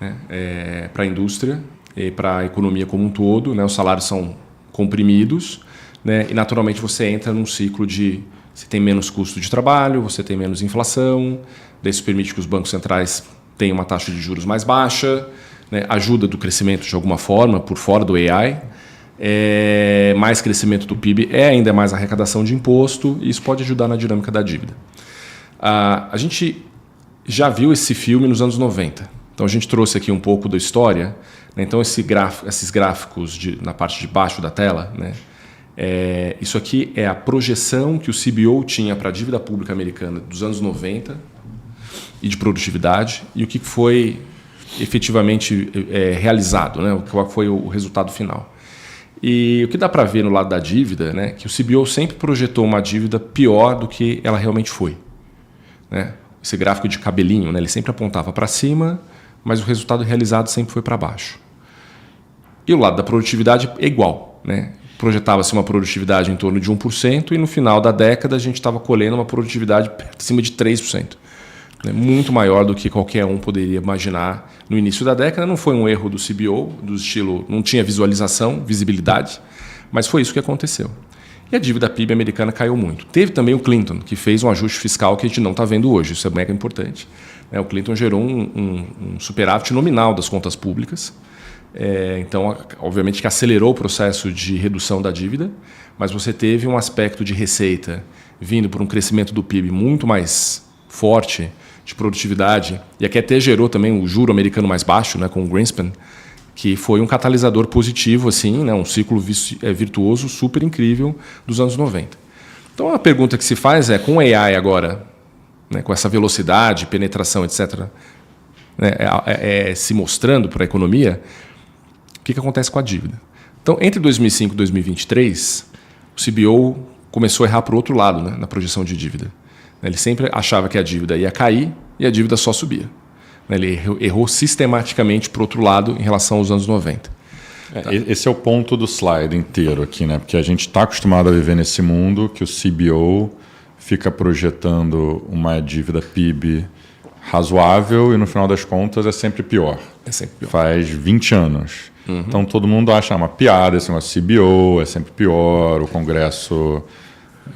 né? Para a indústria e para a economia como um todo. Né? Os salários são comprimidos, né? E, naturalmente, você entra num ciclo de você tem menos custo de trabalho, você tem menos inflação, daí isso permite que os bancos centrais tenham uma taxa de juros mais baixa, né? Ajuda do crescimento de alguma forma, por fora do AI. Mais crescimento do PIB ainda mais arrecadação de imposto, e isso pode ajudar na dinâmica da dívida. A gente já viu esse filme nos anos 90. Então a gente trouxe aqui um pouco da história. Né? Então esses gráficos na parte de baixo da tela, né? Isso aqui é a projeção que o CBO tinha para a dívida pública americana dos anos 90 e de produtividade, e o que foi efetivamente realizado, né? Qual foi o resultado final. E o que dá para ver no lado da dívida, né, que o CBO sempre projetou uma dívida pior do que ela realmente foi. Né? Esse gráfico de cabelinho, né, ele sempre apontava para cima, mas o resultado realizado sempre foi para baixo. E o lado da produtividade é igual. Né? Projetava-se uma produtividade em torno de 1% e no final da década a gente estava colhendo uma produtividade acima de 3%. Muito maior do que qualquer um poderia imaginar no início da década. Não foi um erro do CBO, do estilo, não tinha visibilidade, mas foi isso que aconteceu. E a dívida PIB americana caiu muito. Teve também o Clinton, que fez um ajuste fiscal que a gente não está vendo hoje, isso é mega importante. O Clinton gerou um superávit nominal das contas públicas, então, obviamente, que acelerou o processo de redução da dívida, mas você teve um aspecto de receita vindo por um crescimento do PIB muito mais forte, de produtividade, e aqui até gerou também o juro americano mais baixo, né, com o Greenspan, que foi um catalisador positivo, assim, né, um ciclo virtuoso super incrível dos anos 90. Então a pergunta que se faz é, com AI agora, né, com essa velocidade, penetração, etc., né, se mostrando para a economia, o que acontece com a dívida? Então, entre 2005 e 2023, o CBO começou a errar para o outro lado, né, na projeção de dívida. Ele sempre achava que a dívida ia cair e a dívida só subia. Ele errou sistematicamente para o outro lado em relação aos anos 90.
Tá. Esse é o ponto do slide inteiro aqui, né? Porque a gente está acostumado a viver nesse mundo que o CBO fica projetando uma dívida PIB razoável e no final das contas é sempre pior.
É sempre pior.
Faz 20 anos. Então todo mundo acha uma piada, esse negócio CBO é sempre pior, o Congresso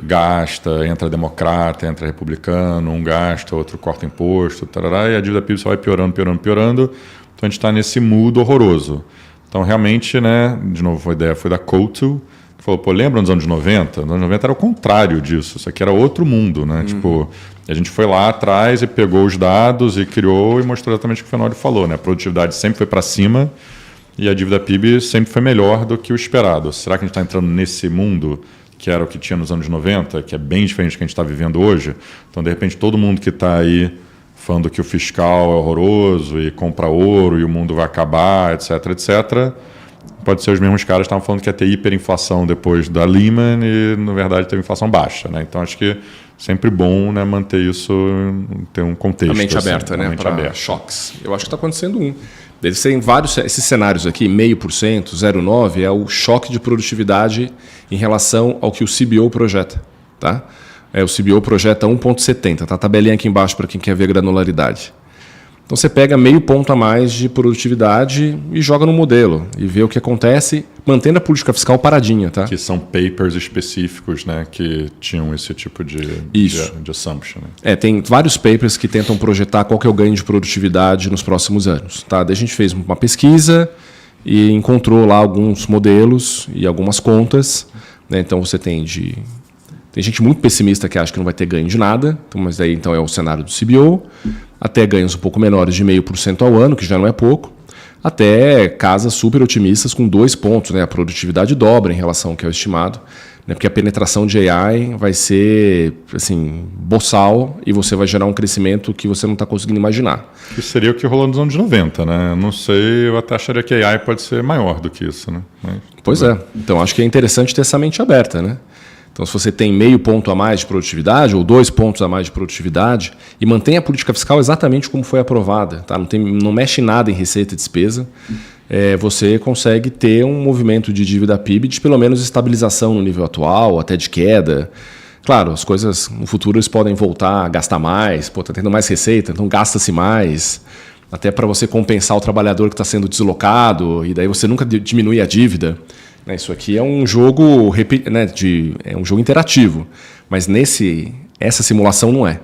gasta, entra democrata, entra republicano, um gasta, outro corta imposto, tarará, e a dívida PIB só vai piorando. Então a gente está nesse mood horroroso. Então realmente, né, de novo, a ideia foi da Couto, que falou, lembra nos anos 90? Nos anos 90 era o contrário disso, isso aqui era outro mundo, né? Tipo, a gente foi lá atrás e pegou os dados e criou e mostrou exatamente o que o Fenório falou, né? A produtividade sempre foi para cima e a dívida PIB sempre foi melhor do que o esperado. Será que a gente está entrando nesse mundo que era o que tinha nos anos 90, que é bem diferente do que a gente está vivendo hoje? Então, de repente, todo mundo que está aí falando que o fiscal é horroroso e compra ouro e o mundo vai acabar, etc., pode ser os mesmos caras que estavam falando que ia ter hiperinflação depois da Lehman e, na verdade, teve inflação baixa, né? Então, acho que sempre bom, né, manter isso, ter um contexto.
A mente aberta, né, para choques. Eu acho que está acontecendo um. Eles têm vários esses cenários aqui, 0,5%, 0,9%, é o choque de produtividade em relação ao que o CBO projeta. Tá? O CBO projeta 1,70%. Tá a tabelinha aqui embaixo para quem quer ver granularidade. Então você pega meio ponto a mais de produtividade e joga no modelo e vê o que acontece, mantendo a política fiscal paradinha. Tá?
Que são papers específicos, né, que tinham esse tipo de assumption. Né?
Tem vários papers que tentam projetar qual que é o ganho de produtividade nos próximos anos. Tá? Daí a gente fez uma pesquisa e encontrou lá alguns modelos e algumas contas. Né? Então você tem gente muito pessimista que acha que não vai ter ganho de nada, mas daí então é o cenário do CBO, até ganhos um pouco menores de 0,5% ao ano, que já não é pouco, até casas super otimistas com 2 pontos, né? A produtividade dobra em relação ao que é o estimado, né? Porque a penetração de AI vai ser assim, boçal e você vai gerar um crescimento que você não está conseguindo imaginar.
Que seria o que rolou nos anos 90, né? Não sei, eu até acharia que a AI pode ser maior do que isso, né?
Pois é. Então acho que é interessante ter essa mente aberta, né? Então, se você tem 0,5 ponto a mais de produtividade ou 2 pontos a mais de produtividade e mantém a política fiscal exatamente como foi aprovada, tá? Não mexe nada em receita e despesa, você consegue ter um movimento de dívida PIB de pelo menos estabilização no nível atual, até de queda. Claro, as coisas no futuro eles podem voltar a gastar mais, está tendo mais receita, então gasta-se mais, até para você compensar o trabalhador que está sendo deslocado e daí você nunca diminui a dívida. Isso aqui é um jogo, né, é um jogo interativo, mas essa simulação não é.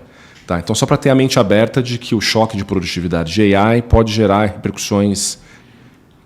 Tá? Então, só para ter a mente aberta de que o choque de produtividade de AI pode gerar repercussões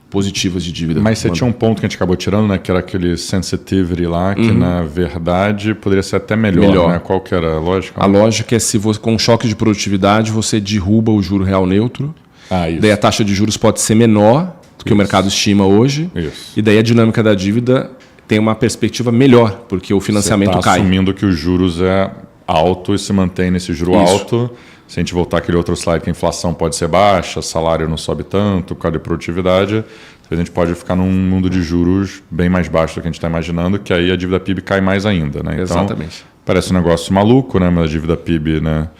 positivas de dívida.
Mas você tinha um ponto que a gente acabou tirando, né, que era aquele sensitivity lá, que na verdade poderia ser até melhor. Né? Qual que era a lógica?
A lógica é se você, com choque de produtividade você derruba o juro real neutro,
isso.
Daí a taxa de juros pode ser menor do que o mercado estima hoje.
Isso.
E daí a dinâmica da dívida tem uma perspectiva melhor, porque o financiamento cai.
Assumindo que os juros é alto e se mantém nesse juro alto. Se a gente voltar àquele outro slide que a inflação pode ser baixa, salário não sobe tanto, por causa de produtividade, a gente pode ficar num mundo de juros bem mais baixo do que a gente está imaginando, que aí a dívida PIB cai mais ainda. Né? Então,
exatamente.
Parece um negócio maluco, né? Mas a dívida PIB, né?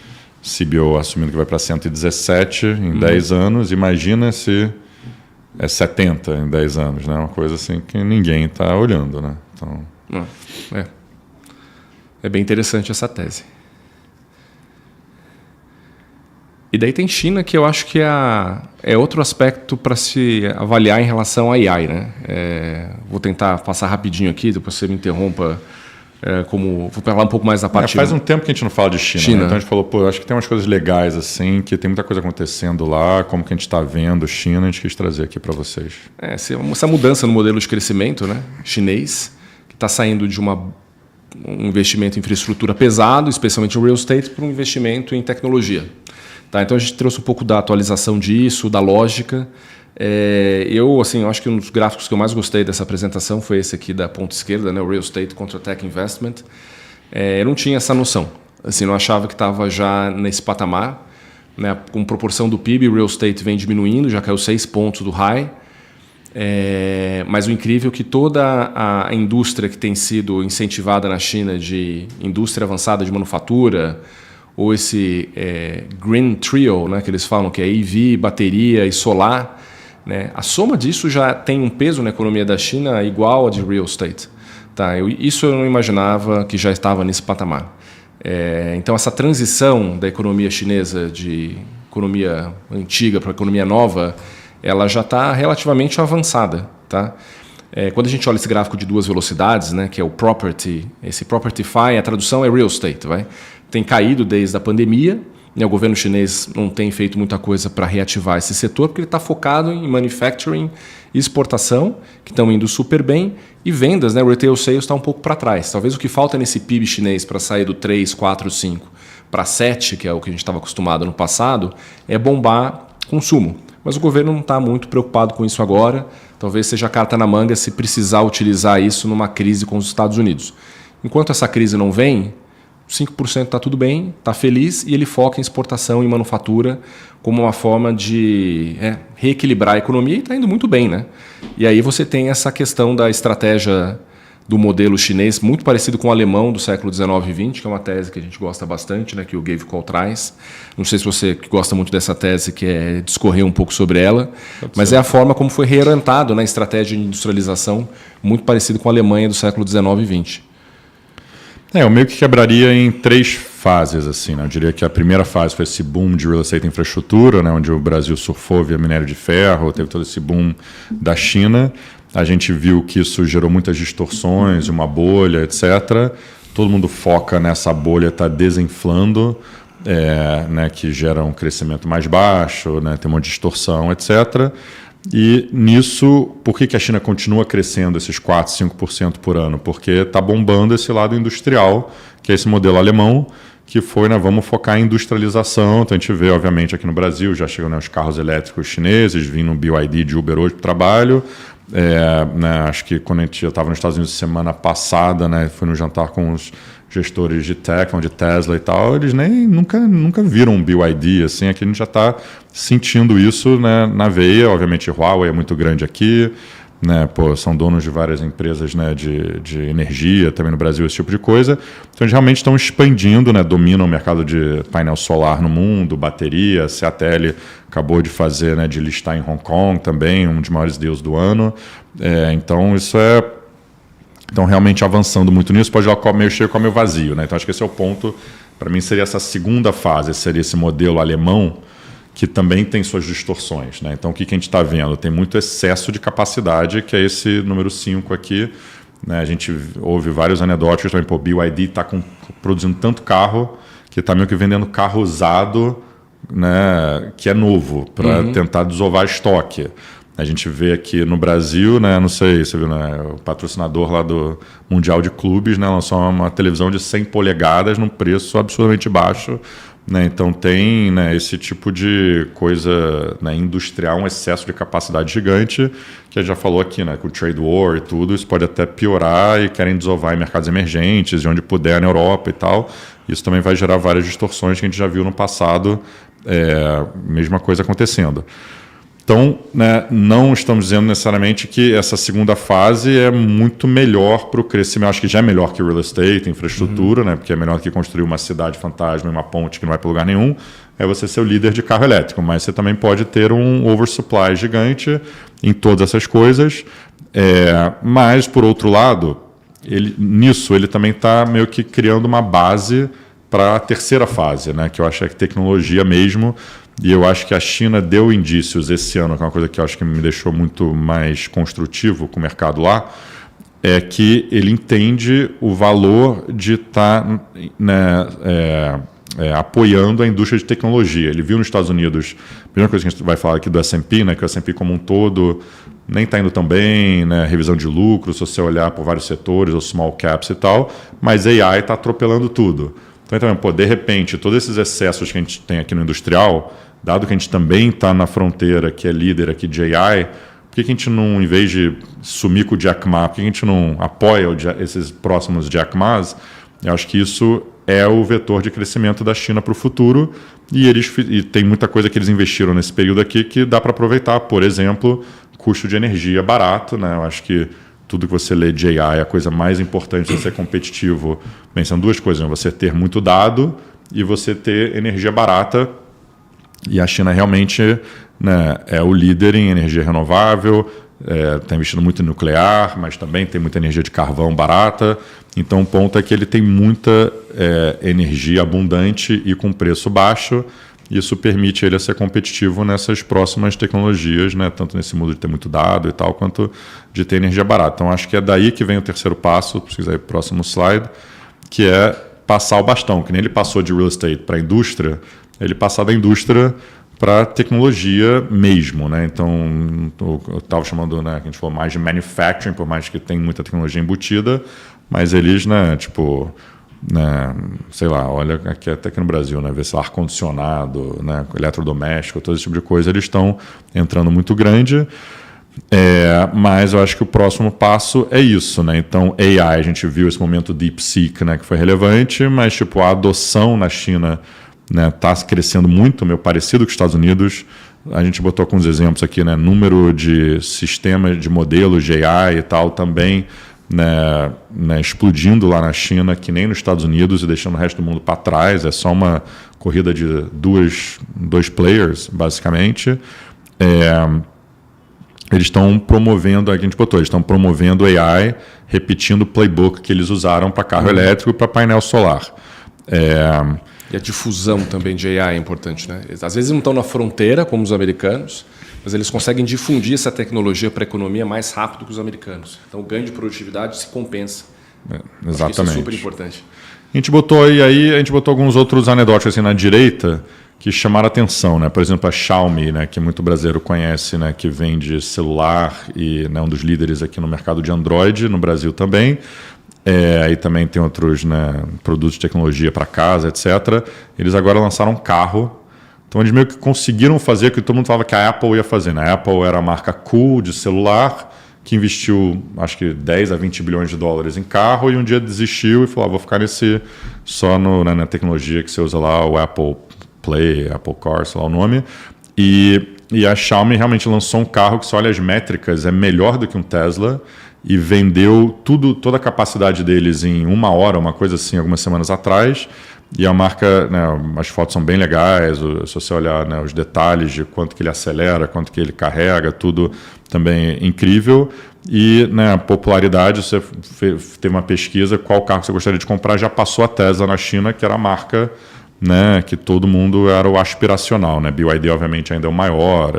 CBO assumindo que vai para 117 em 10 anos. Imagina se é 70 em 10 anos, né? Uma coisa assim que ninguém está olhando, né? Então...
É bem interessante essa tese. E daí tem China, que eu acho que é outro aspecto para se avaliar em relação à AI, né? Vou tentar passar rapidinho aqui, depois você me interrompa. Vou falar um pouco mais da parte...
Faz um tempo que a gente não fala de China. Né? Então a gente falou, acho que tem umas coisas legais assim, que tem muita coisa acontecendo lá, como que a gente está vendo China, a gente quis trazer aqui para vocês.
Essa mudança no modelo de crescimento, né, chinês, que está saindo de um investimento em infraestrutura pesado, especialmente em real estate, para um investimento em tecnologia. Tá, então a gente trouxe um pouco da atualização disso, da lógica. Eu acho que um dos gráficos que eu mais gostei dessa apresentação foi esse aqui da ponta esquerda, né, o Real Estate contra Tech Investment. eu não tinha essa noção. Assim, não achava que estava já nesse patamar, né? Com proporção do PIB, o real estate vem diminuindo, já caiu 6 pontos do high. Mas o incrível é que toda a indústria que tem sido incentivada na China de indústria avançada de manufatura, ou esse Green Trio, né, que eles falam, que é EV, bateria e solar, né, a soma disso já tem um peso na economia da China igual a de real estate. Tá? Isso eu não imaginava que já estava nesse patamar. Então, essa transição da economia chinesa de economia antiga para economia nova, ela já está relativamente avançada. Tá? Quando a gente olha esse gráfico de 2 velocidades, né, que é o property, esse propertify, a tradução é real estate, tem caído desde a pandemia. O governo chinês não tem feito muita coisa para reativar esse setor, porque ele está focado em manufacturing e exportação, que estão indo super bem, e vendas, né, o retail sales está um pouco para trás. Talvez o que falta nesse PIB chinês para sair do 3, 4, 5 para 7, que é o que a gente estava acostumado no passado, é bombar consumo. Mas o governo não está muito preocupado com isso agora. Talvez seja a carta na manga se precisar utilizar isso numa crise com os Estados Unidos. Enquanto essa crise não vem, 5% está tudo bem, está feliz, e ele foca em exportação e manufatura como uma forma de reequilibrar a economia, e está indo muito bem. Né? E aí você tem essa questão da estratégia do modelo chinês, muito parecido com o alemão do século XIX e XX, que é uma tese que a gente gosta bastante, né, que o Gabe Cole traz. Não sei se você gosta muito dessa tese, quer discorrer um pouco sobre ela, mas é a forma como foi reorientado na estratégia de industrialização, muito parecido com a Alemanha do século XIX e XX.
Eu meio que quebraria em 3 fases, assim, né? Eu diria que a primeira fase foi esse boom de real estate e infraestrutura, né? Onde o Brasil surfou via minério de ferro, teve todo esse boom da China. A gente viu que isso gerou muitas distorções, uma bolha, etc. Todo mundo foca nessa bolha estar desinflando, né? Que gera um crescimento mais baixo, né? Tem uma distorção, etc. E nisso, por que a China continua crescendo esses 4%, 5% por ano? Porque está bombando esse lado industrial, que é esse modelo alemão, que foi, né, vamos focar em industrialização. Então a gente vê, obviamente, aqui no Brasil, já chegam, né, os carros elétricos chineses, vindo no BYD de Uber hoje para o trabalho. Né, acho que quando eu estava nos Estados Unidos semana passada, né, fui no jantar com os gestores de tech, de Tesla e tal, eles nunca viram um BYD, assim, aqui a gente já está sentindo isso, né, na veia. Obviamente, Huawei é muito grande aqui, né, são donos de várias empresas, né, de energia também no Brasil, esse tipo de coisa. Então, eles realmente estão expandindo, né, dominam o mercado de painel solar no mundo, bateria. A CATL acabou de fazer, né, de listar em Hong Kong também, um dos maiores deals do ano. Então, isso Então, realmente avançando muito nisso, pode ir meio cheio com meio vazio. Né? Então, acho que esse é o ponto. Para mim, seria essa segunda fase, seria esse modelo alemão, que também tem suas distorções. Né? Então, o que a gente está vendo? Tem muito excesso de capacidade, que é esse número 5 aqui. Né? A gente ouve vários anedóticos também. O BYD está produzindo tanto carro que está meio que vendendo carro usado, né, que é novo, para tentar desovar estoque. A gente vê aqui no Brasil, né, não sei, você viu, né, o patrocinador lá do Mundial de Clubes, né, lançou uma televisão de 100 polegadas num preço absurdamente baixo. Né, então tem, né, esse tipo de coisa, né, industrial, um excesso de capacidade gigante, que a gente já falou aqui, né, com o trade war e tudo, isso pode até piorar e querem desovar em mercados emergentes, de onde puder na Europa e tal. Isso também vai gerar várias distorções que a gente já viu no passado, mesma coisa acontecendo. Então, né, não estamos dizendo necessariamente que essa segunda fase é muito melhor para o crescimento. Acho que já é melhor que real estate, infraestrutura, né, porque é melhor do que construir uma cidade fantasma e uma ponte que não vai para lugar nenhum. É você ser o líder de carro elétrico, mas você também pode ter um oversupply gigante em todas essas coisas. Mas, por outro lado, ele também está meio que criando uma base para a terceira fase, né, que eu acho que é tecnologia mesmo. E eu acho que a China deu indícios esse ano, que é uma coisa que eu acho que me deixou muito mais construtivo com o mercado lá, é que ele entende o valor de estar, né, apoiando a indústria de tecnologia. Ele viu nos Estados Unidos, a primeira coisa que a gente vai falar aqui do S&P, né, que o S&P como um todo nem está indo tão bem, né, revisão de lucro, se você olhar por vários setores, ou small caps e tal, mas AI está atropelando tudo. Então, de repente, todos esses excessos que a gente tem aqui no industrial, dado que a gente também está na fronteira, que é líder aqui de AI, por que a gente não, em vez de sumir com o Jack Ma, por que a gente não apoia esses próximos Jack Ma's Eu acho que isso é o vetor de crescimento da China para o futuro e tem muita coisa que eles investiram nesse período aqui que dá para aproveitar. Por exemplo, custo de energia barato, né? Eu acho que tudo que você lê de AI, a coisa mais importante de ser competitivo, bem, são duas coisas, né? Você ter muito dado e você ter energia barata. E a China realmente, né, é o líder em energia renovável, está investindo muito em nuclear, mas também tem muita energia de carvão barata. Então, o ponto é que ele tem muita energia abundante e com preço baixo. Isso permite ele ser competitivo nessas próximas tecnologias, né, tanto nesse mundo de ter muito dado e tal, quanto de ter energia barata. Então, acho que é daí que vem o terceiro passo, se quiser ir para o próximo slide, que é passar o bastão. Que nem ele passou de real estate para a indústria, ele passar da indústria para tecnologia mesmo, né? Então, eu estava chamando, né, que a gente falou mais de manufacturing, por mais que tem muita tecnologia embutida, mas eles, né, tipo, né, sei lá, olha aqui, até aqui no Brasil, né, ver se ar-condicionado, né, eletrodoméstico, todo esse tipo de coisa, eles estão entrando muito grande. Mas eu acho que o próximo passo é isso, né? Então, AI, a gente viu esse momento DeepSeek, né, que foi relevante, mas tipo, a adoção na China está crescendo muito, meio parecido com os Estados Unidos. A gente botou alguns exemplos aqui, né? Número de sistemas, de modelos de AI e tal também, né, explodindo lá na China, que nem nos Estados Unidos, e deixando o resto do mundo para trás. É só uma corrida de dois players, basicamente. Eles estão promovendo, a gente botou, eles estão promovendo AI, repetindo o playbook que eles usaram para carro elétrico e para painel solar.
E a difusão também de AI é importante, né? Às vezes não estão na fronteira, como os americanos, mas eles conseguem difundir essa tecnologia para a economia mais rápido que os americanos. Então, o ganho de produtividade se compensa.
Exatamente.
Isso é super importante.
A gente botou alguns outros anedóticos assim na direita que chamaram a atenção, né? Por exemplo, a Xiaomi, né, que muito brasileiro conhece, né, que vende celular e, né, um dos líderes aqui no mercado de Android, no Brasil também. Aí também tem outros, né, produtos de tecnologia para casa, etc. Eles agora lançaram um carro. Então eles meio que conseguiram fazer o que todo mundo falava que a Apple ia fazer, né? A Apple era a marca cool de celular, que investiu acho que 10 a 20 bilhões de dólares em carro e um dia desistiu e falou, vou ficar só na tecnologia que você usa lá, o Apple Play, Apple Car, sei lá o nome. E a Xiaomi realmente lançou um carro que, se olha as métricas, é melhor do que um Tesla e vendeu toda a capacidade deles em 1 hora, uma coisa assim, algumas semanas atrás. E a marca, né, as fotos são bem legais, se você olhar, né, os detalhes de quanto que ele acelera, quanto que ele carrega, tudo também incrível. E, né, a popularidade, você teve uma pesquisa, qual carro você gostaria de comprar, já passou a Tesla na China, que era a marca, né, que todo mundo era o aspiracional, né? BYD obviamente ainda é o maior,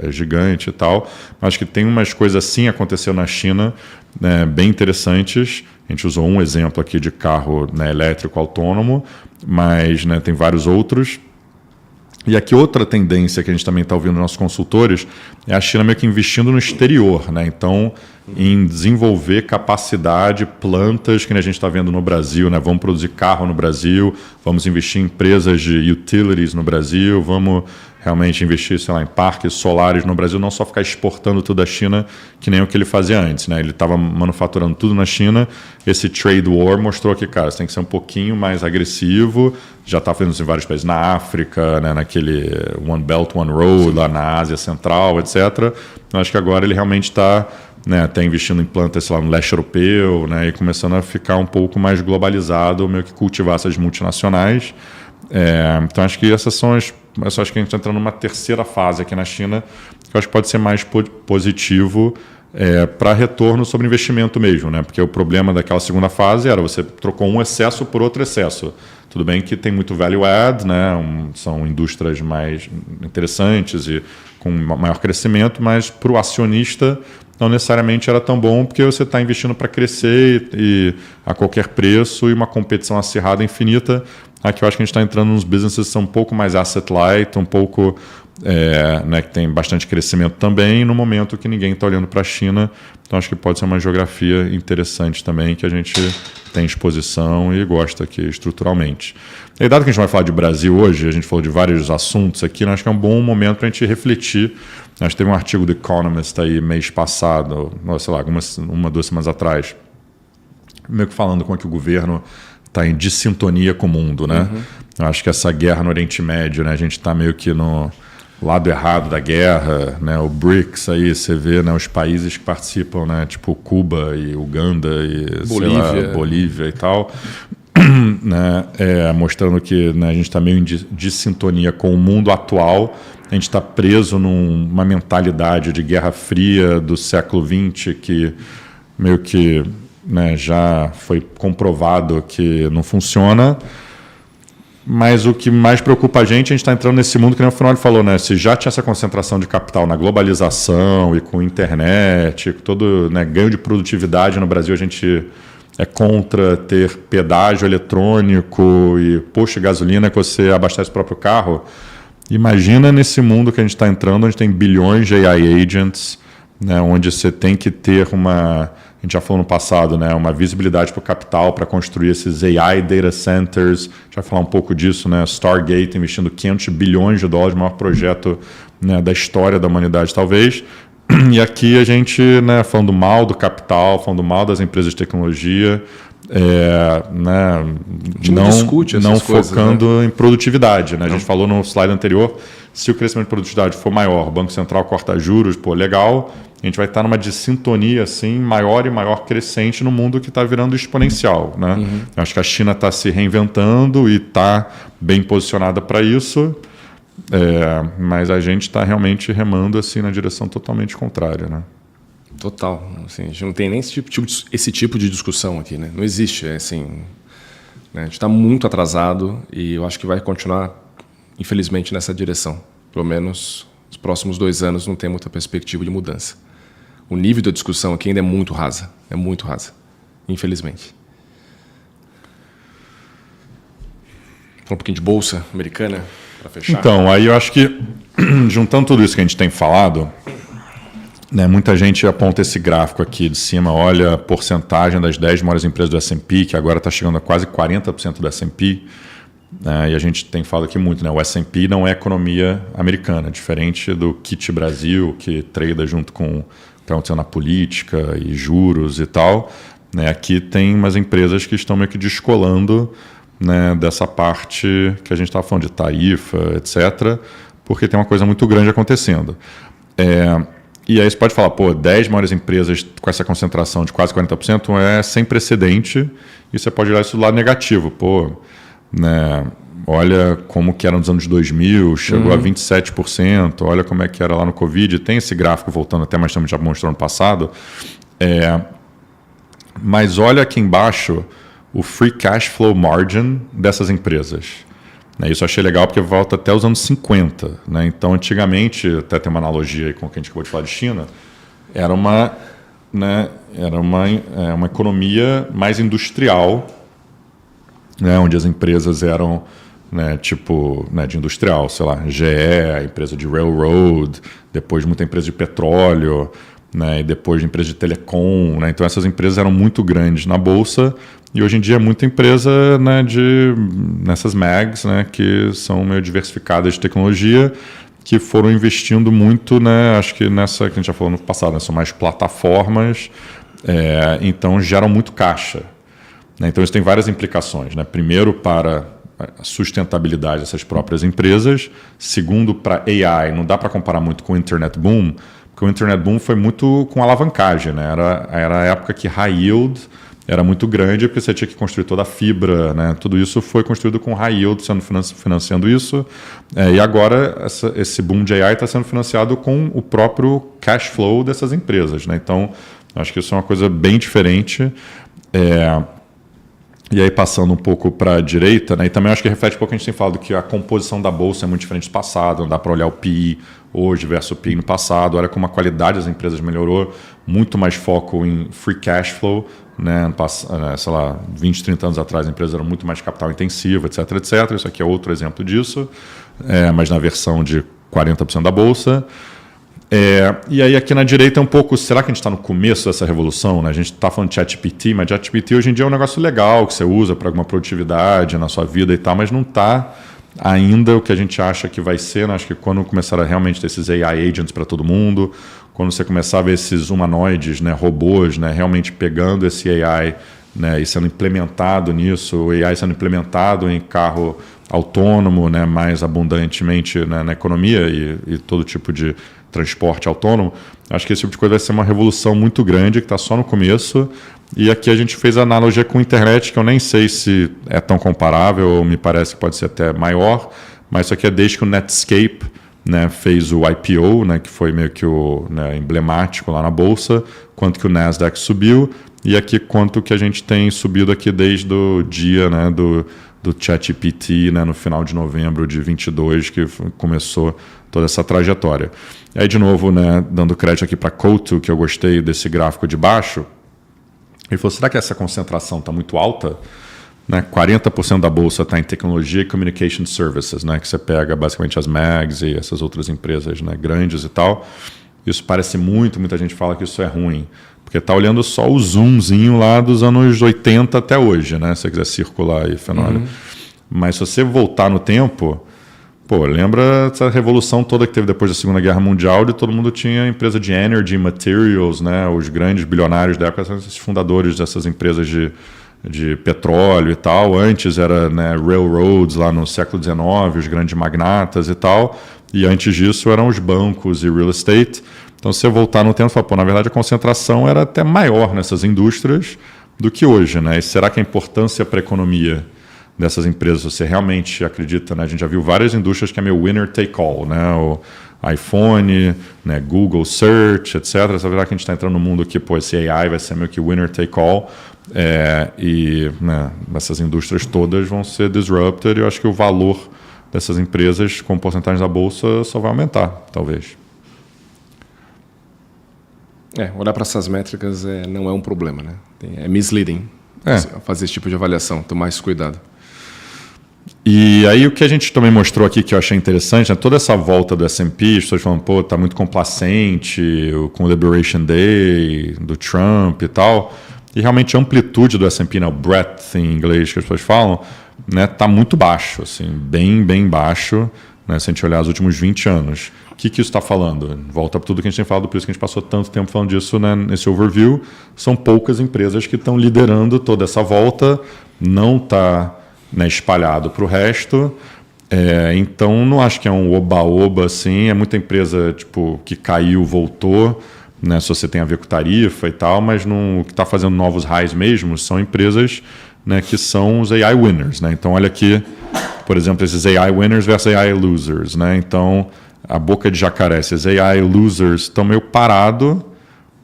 é gigante e tal, mas que tem umas coisas assim acontecendo na China, né, bem interessantes. A gente usou um exemplo aqui de carro, né, elétrico autônomo, mas, né, tem vários outros. E aqui outra tendência que a gente também está ouvindo nos nossos consultores é a China meio que investindo no exterior, né? Então, em desenvolver capacidade, plantas, que a gente está vendo no Brasil, né? Vamos produzir carro no Brasil, vamos investir em empresas de utilities no Brasil, vamos realmente investir, sei lá, em parques solares no Brasil, não só ficar exportando tudo da China, que nem o que ele fazia antes, né? Ele estava manufaturando tudo na China. Esse trade war mostrou que, cara, você tem que ser um pouquinho mais agressivo. Já está fazendo isso em vários países, na África, né, naquele One Belt, One Road, lá na Ásia Central, etc. Eu acho que agora ele realmente está, né, até investindo em plantas, sei lá, no leste europeu, né, e começando a ficar um pouco mais globalizado, meio que cultivar essas multinacionais. Então acho que essas são acho que a gente está entrando numa terceira fase aqui na China, que eu acho que pode ser mais positivo para retorno sobre investimento mesmo, né? Porque o problema daquela segunda fase era você trocou um excesso por outro excesso. Tudo bem que tem muito value add, né? São indústrias mais interessantes e com maior crescimento, mas para o acionista não necessariamente era tão bom, porque você está investindo para crescer e a qualquer preço e uma competição acirrada infinita. Aqui eu acho que a gente está entrando nos businesses que são um pouco mais asset light, um pouco, né, que tem bastante crescimento também, no momento que ninguém está olhando para a China. Então acho que pode ser uma geografia interessante também, que a gente tem exposição e gosta aqui estruturalmente. E dado que a gente vai falar de Brasil hoje, a gente falou de vários assuntos aqui, acho que é um bom momento para a gente refletir. Acho que teve um artigo do Economist aí mês passado, sei lá, 1, 2 semanas atrás, meio que falando como é que o governo tá em dissintonia com o mundo, né? Eu acho que essa guerra no Oriente Médio, né? A gente está meio que no lado errado da guerra, né? O BRICS aí, você vê, né, os países que participam, né? Tipo Cuba e Uganda e Bolívia e tal, né? Mostrando que, né, a gente está meio em dissintonia com o mundo atual. A gente está preso numa mentalidade de Guerra Fria do século XX que meio que, né, já foi comprovado que não funciona. Mas o que mais preocupa a gente está entrando nesse mundo que nem o Finoli falou, né? Se já tinha essa concentração de capital na globalização e com internet, com todo, né, ganho de produtividade no Brasil, a gente é contra ter pedágio eletrônico e posto de gasolina que você abastece o próprio carro. Imagina nesse mundo que a gente está entrando, onde tem bilhões de AI agents, né, onde você tem que ter a gente já falou no passado, né, uma visibilidade para o capital para construir esses AI data centers. A gente vai falar um pouco disso, né, Stargate investindo $500 bilhões, o maior projeto, né, da história da humanidade, talvez. E aqui a gente, né, falando mal do capital, falando mal das empresas de tecnologia, né, não focando, né, em produtividade, né? A gente falou no slide anterior, se o crescimento de produtividade for maior, o Banco Central corta juros, legal, a gente vai estar numa dissintonia assim, maior e maior crescente no mundo que está virando exponencial, né? Eu acho que a China está se reinventando e está bem posicionada para isso, mas a gente está realmente remando assim, na direção totalmente contrária, né?
Total. Assim, a gente não tem nem esse tipo de discussão aqui, né? Não existe. Assim, né? A gente está muito atrasado e eu acho que vai continuar, infelizmente, nessa direção. Pelo menos nos próximos 2 anos não tem muita perspectiva de mudança. O nível da discussão aqui ainda é muito rasa, infelizmente. Falar um pouquinho de bolsa americana para fechar.
Então, aí eu acho que, juntando tudo isso que a gente tem falado, né, muita gente aponta esse gráfico aqui de cima, olha a porcentagem das 10 maiores empresas do S&P, que agora está chegando a quase 40% do S&P, né, e a gente tem falado aqui muito, né, o S&P não é economia americana, diferente do Kit Brasil, que trada junto com o que está acontecendo na política e juros e tal, né, aqui tem umas empresas que estão meio que descolando, né, dessa parte que a gente estava falando de tarifa, etc., porque tem uma coisa muito grande acontecendo. E aí você pode falar, 10 maiores empresas com essa concentração de quase 40% é sem precedente, e você pode olhar isso do lado negativo. Né, olha como que era nos anos 2000, chegou a 27%, olha como é que era lá no Covid, tem esse gráfico voltando até mais tempo, já mostrou no passado. Mas olha aqui embaixo o free cash flow margin dessas empresas. Isso eu achei legal porque volta até os anos 50. Né? Então, antigamente, até tem uma analogia aí com o que a gente acabou de falar de China, era uma economia mais industrial, né? Onde as empresas eram, né, tipo, né, de industrial, sei lá, GE, a empresa de railroad, depois muita empresa de petróleo, né, e depois de empresa de telecom. Né? Então, essas empresas eram muito grandes na Bolsa. E hoje em dia muita empresa, né, nessas MAGs, né, que são meio diversificadas de tecnologia, que foram investindo muito, né, acho que nessa que a gente já falou no passado, né, são mais plataformas, então geram muito caixa. Né? Então isso tem várias implicações. Né? Primeiro, para a sustentabilidade dessas próprias empresas. Segundo, para AI, não dá para comparar muito com o Internet Boom, porque o Internet Boom foi muito com alavancagem. Né? Era a época que high yield era muito grande, porque você tinha que construir toda a fibra, né? Tudo isso foi construído com high yield sendo financiando isso. E agora esse boom de AI está sendo financiado com o próprio cash flow dessas empresas. Né? Então, acho que isso é uma coisa bem diferente. E aí, passando um pouco para a direita, né? E também acho que reflete um pouco o que a gente tem falado, que a composição da Bolsa é muito diferente do passado, não dá para olhar o PI hoje versus o PI no passado, olha como a qualidade das empresas melhorou, muito mais foco em free cash flow, né? Sei lá, 20, 30 anos atrás, as empresas eram muito mais capital intensiva, etc, etc. Isso aqui é outro exemplo disso, mas na versão de 40% da Bolsa. E aí aqui na direita é um pouco, será que a gente está no começo dessa revolução? Né? A gente está falando de ChatGPT, mas ChatGPT hoje em dia é um negócio legal que você usa para alguma produtividade na sua vida e tal, mas não está ainda o que a gente acha que vai ser. Né? Acho que quando começar a realmente ter esses AI agents para todo mundo, quando você começar a ver esses humanoides, né, robôs, né, realmente pegando esse AI, né, e sendo implementado nisso, o AI sendo implementado em carro autônomo, né, mais abundantemente, né, na economia e todo tipo de transporte autônomo, acho que esse tipo de coisa vai ser uma revolução muito grande que está só no começo. E aqui a gente fez a analogia com a internet, que eu nem sei se é tão comparável, ou me parece que pode ser até maior, mas isso aqui é desde que o Netscape, né, fez o IPO, né, que foi meio que o, né, emblemático lá na Bolsa, quanto que o Nasdaq subiu, e aqui quanto que a gente tem subido aqui desde o dia, né, do ChatGPT, né, no final de novembro de 22, que começou toda essa trajetória. E aí, de novo, né, dando crédito aqui para Couto, que eu gostei desse gráfico de baixo, ele falou, será que essa concentração está muito alta? Né, 40% da bolsa está em tecnologia e communication services, né, que você pega basicamente as MAGs e essas outras empresas, né, grandes e tal. Isso parece muita gente fala que isso é ruim, porque está olhando só o zoomzinho lá dos anos 80 até hoje, né, se você quiser circular aí, fenômeno. Mas se você voltar no tempo, pô, lembra essa revolução toda que teve depois da Segunda Guerra Mundial, de todo mundo tinha empresa de energy materials, né, os grandes bilionários da época, esses fundadores dessas empresas de petróleo e tal. Antes era, né, railroads lá no século XIX, os grandes magnatas e tal, e antes disso eram os bancos e real estate. Então, se você voltar no tempo, fala, pô, na verdade a concentração era até maior nessas indústrias do que hoje, né? E será que a importância para a economia dessas empresas, você realmente acredita, né? A gente já viu várias indústrias que é meio winner take all, né? O iPhone, né, Google Search, etc. Você verá que a gente está entrando no mundo que, pô, esse AI vai ser meio que winner take all, e, né, essas indústrias todas vão ser disrupted, e eu acho que o valor dessas empresas com porcentagem da bolsa só vai aumentar, talvez.
Olhar para essas métricas não é um problema, né? É misleading fazer esse tipo de avaliação, tomar esse cuidado.
E aí o que a gente também mostrou aqui que eu achei interessante, né, toda essa volta do S&P, as pessoas falam, pô, tá muito complacente com o Liberation Day, do Trump e tal, e realmente a amplitude do S&P, né, o breadth em inglês que as pessoas falam, né, tá muito baixo, assim, bem baixo, né, se a gente olhar os últimos 20 anos. O que isso está falando? Volta para tudo que a gente tem falado, por isso que a gente passou tanto tempo falando disso, né, nesse overview. São poucas empresas que estão liderando toda essa volta, não está, né, espalhado para o resto. Então, não acho que é um oba-oba, assim. É muita empresa tipo, que caiu, voltou, né, se você tem a ver com tarifa e tal, mas o que está fazendo novos highs mesmo são empresas, né, que são os AI winners. Né? Então, olha aqui, por exemplo, esses AI winners versus AI losers. Né? Então, a boca de jacaré, esses AI losers estão meio parados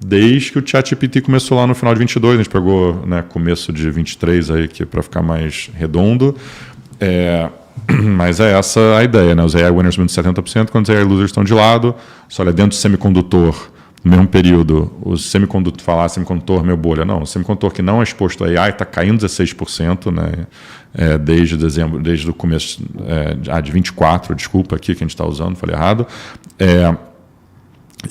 desde que o ChatGPT começou lá no final de 22, a gente pegou, né, começo de 23 aí, para ficar mais redondo. Mas é essa a ideia, né? Os AI winners subindo 70%, quando os AI losers estão de lado. Só olha, dentro do semicondutor, no mesmo período, o semicondutor, meu bolha. Não, o semicondutor que não é exposto a AI está caindo 16%, né? Desde dezembro, desde o começo de 24, desculpa aqui que a gente está usando, falei errado.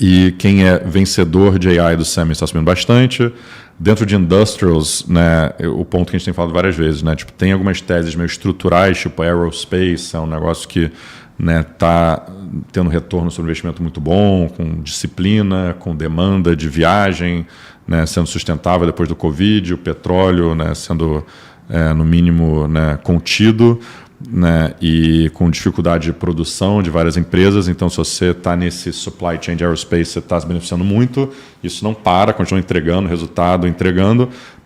E quem é vencedor de AI do semi está subindo bastante. Dentro de industrials, né, o ponto que a gente tem falado várias vezes, né, tipo, tem algumas teses meio estruturais, tipo aerospace, é um negócio que está tendo retorno sobre investimento muito bom, com disciplina, com demanda de viagem, né, sendo sustentável depois do Covid, o petróleo, né, sendo, no mínimo, né, contido, né, e com dificuldade de produção de várias empresas. Então, se você está nesse supply chain de aerospace, você está se beneficiando muito. Isso não para, continua entregando resultado,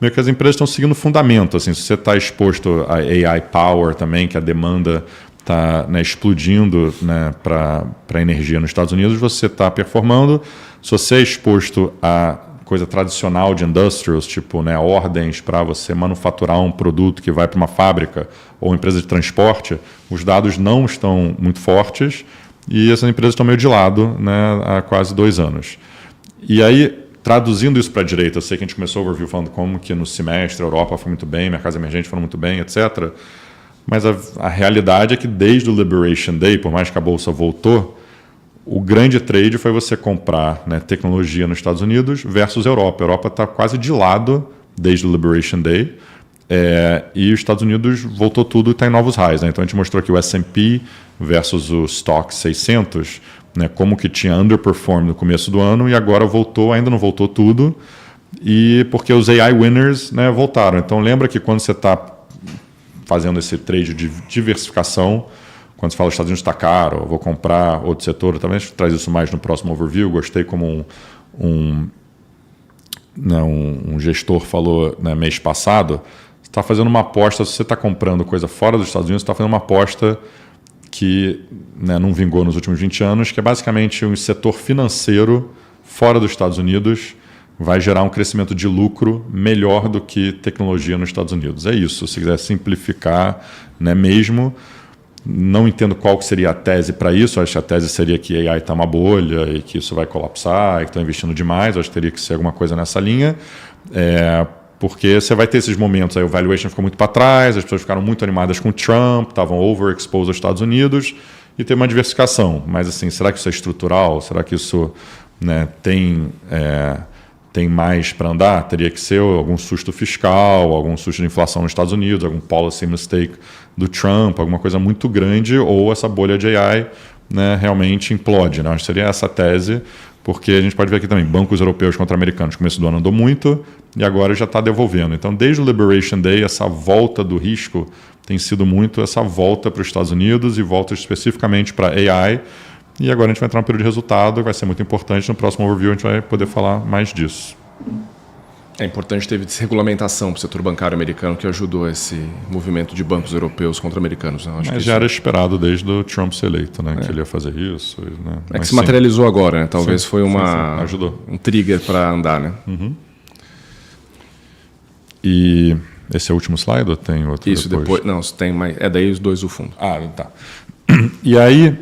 meio que as empresas estão seguindo fundamento. Assim, se você está exposto a AI power também, que a demanda está, né, explodindo, né, para energia nos Estados Unidos, você está performando. Se você é exposto a coisa tradicional de industrials, tipo, né, ordens para você manufaturar um produto que vai para uma fábrica ou empresa de transporte, os dados não estão muito fortes e essas empresas estão meio de lado, né, há quase 2 anos. E aí, traduzindo isso para a direita, eu sei que a gente começou o overview falando como que no semestre a Europa foi muito bem, mercados emergentes foram muito bem, etc. Mas a realidade é que desde o Liberation Day, por mais que a Bolsa voltou, o grande trade foi você comprar, né, tecnologia nos Estados Unidos versus Europa. A Europa está quase de lado desde o Liberation Day, e os Estados Unidos voltou tudo e está em novos highs. Né? Então a gente mostrou aqui o S&P versus o Stock 600, né, como que tinha underperformed no começo do ano e agora voltou, ainda não voltou tudo. e porque os AI winners, né, voltaram. Então lembra que quando você está fazendo esse trade de diversificação, quando você fala os Estados Unidos está caro, vou comprar outro setor, talvez a gente traz isso mais no próximo overview. Gostei como um gestor falou, né, mês passado, você está fazendo uma aposta, se você está comprando coisa fora dos Estados Unidos, você está fazendo uma aposta que, né, não vingou nos últimos 20 anos, que é basicamente um setor financeiro fora dos Estados Unidos vai gerar um crescimento de lucro melhor do que tecnologia nos Estados Unidos. É isso, se quiser simplificar, né, mesmo. Não entendo qual que seria a tese para isso. Acho que a tese seria que AI está uma bolha e que isso vai colapsar e que estão investindo demais. Acho que teria que ser alguma coisa nessa linha. Porque você vai ter esses momentos, aí o valuation ficou muito para trás, as pessoas ficaram muito animadas com o Trump, estavam overexposed aos Estados Unidos e tem uma diversificação. Mas assim, será que isso é estrutural? Será que isso, né, tem mais para andar? Teria que ser algum susto fiscal, algum susto de inflação nos Estados Unidos, algum policy mistake do Trump, alguma coisa muito grande, ou essa bolha de AI, né, realmente implode. Né? Acho que seria essa a tese, porque a gente pode ver aqui também, bancos europeus contra americanos, no começo do ano andou muito e agora já está devolvendo. Então, desde o Liberation Day, essa volta do risco tem sido muito essa volta para os Estados Unidos e volta especificamente para AI. E agora a gente vai entrar no período de resultado, vai ser muito importante. No próximo overview a gente vai poder falar mais disso.
É importante ter desregulamentação para o setor bancário americano que ajudou esse movimento de bancos europeus contra americanos. Né? Acho
Mas
que
já era esperado desde o Trump ser eleito, né? Que ele ia fazer isso. Né?
É que se materializou agora, né? Talvez
sim,
foi
ajudou.
Um trigger para andar, né?
Uhum. E esse é o último slide ou tem outro?
Isso, depois não, tem mais. É daí os dois do fundo.
Ah, tá. E aí,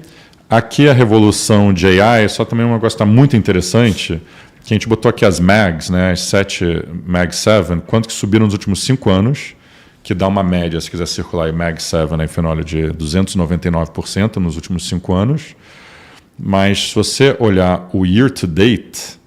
aqui a revolução de AI, só também um negócio que está muito interessante, que a gente botou aqui as MAGs, né, as 7 MAG 7, quanto que subiram nos últimos 5 anos, que dá uma média, se quiser circular aí, MAG 7, aí, fenômeno de 299% nos últimos 5 anos. Mas se você olhar o year to date,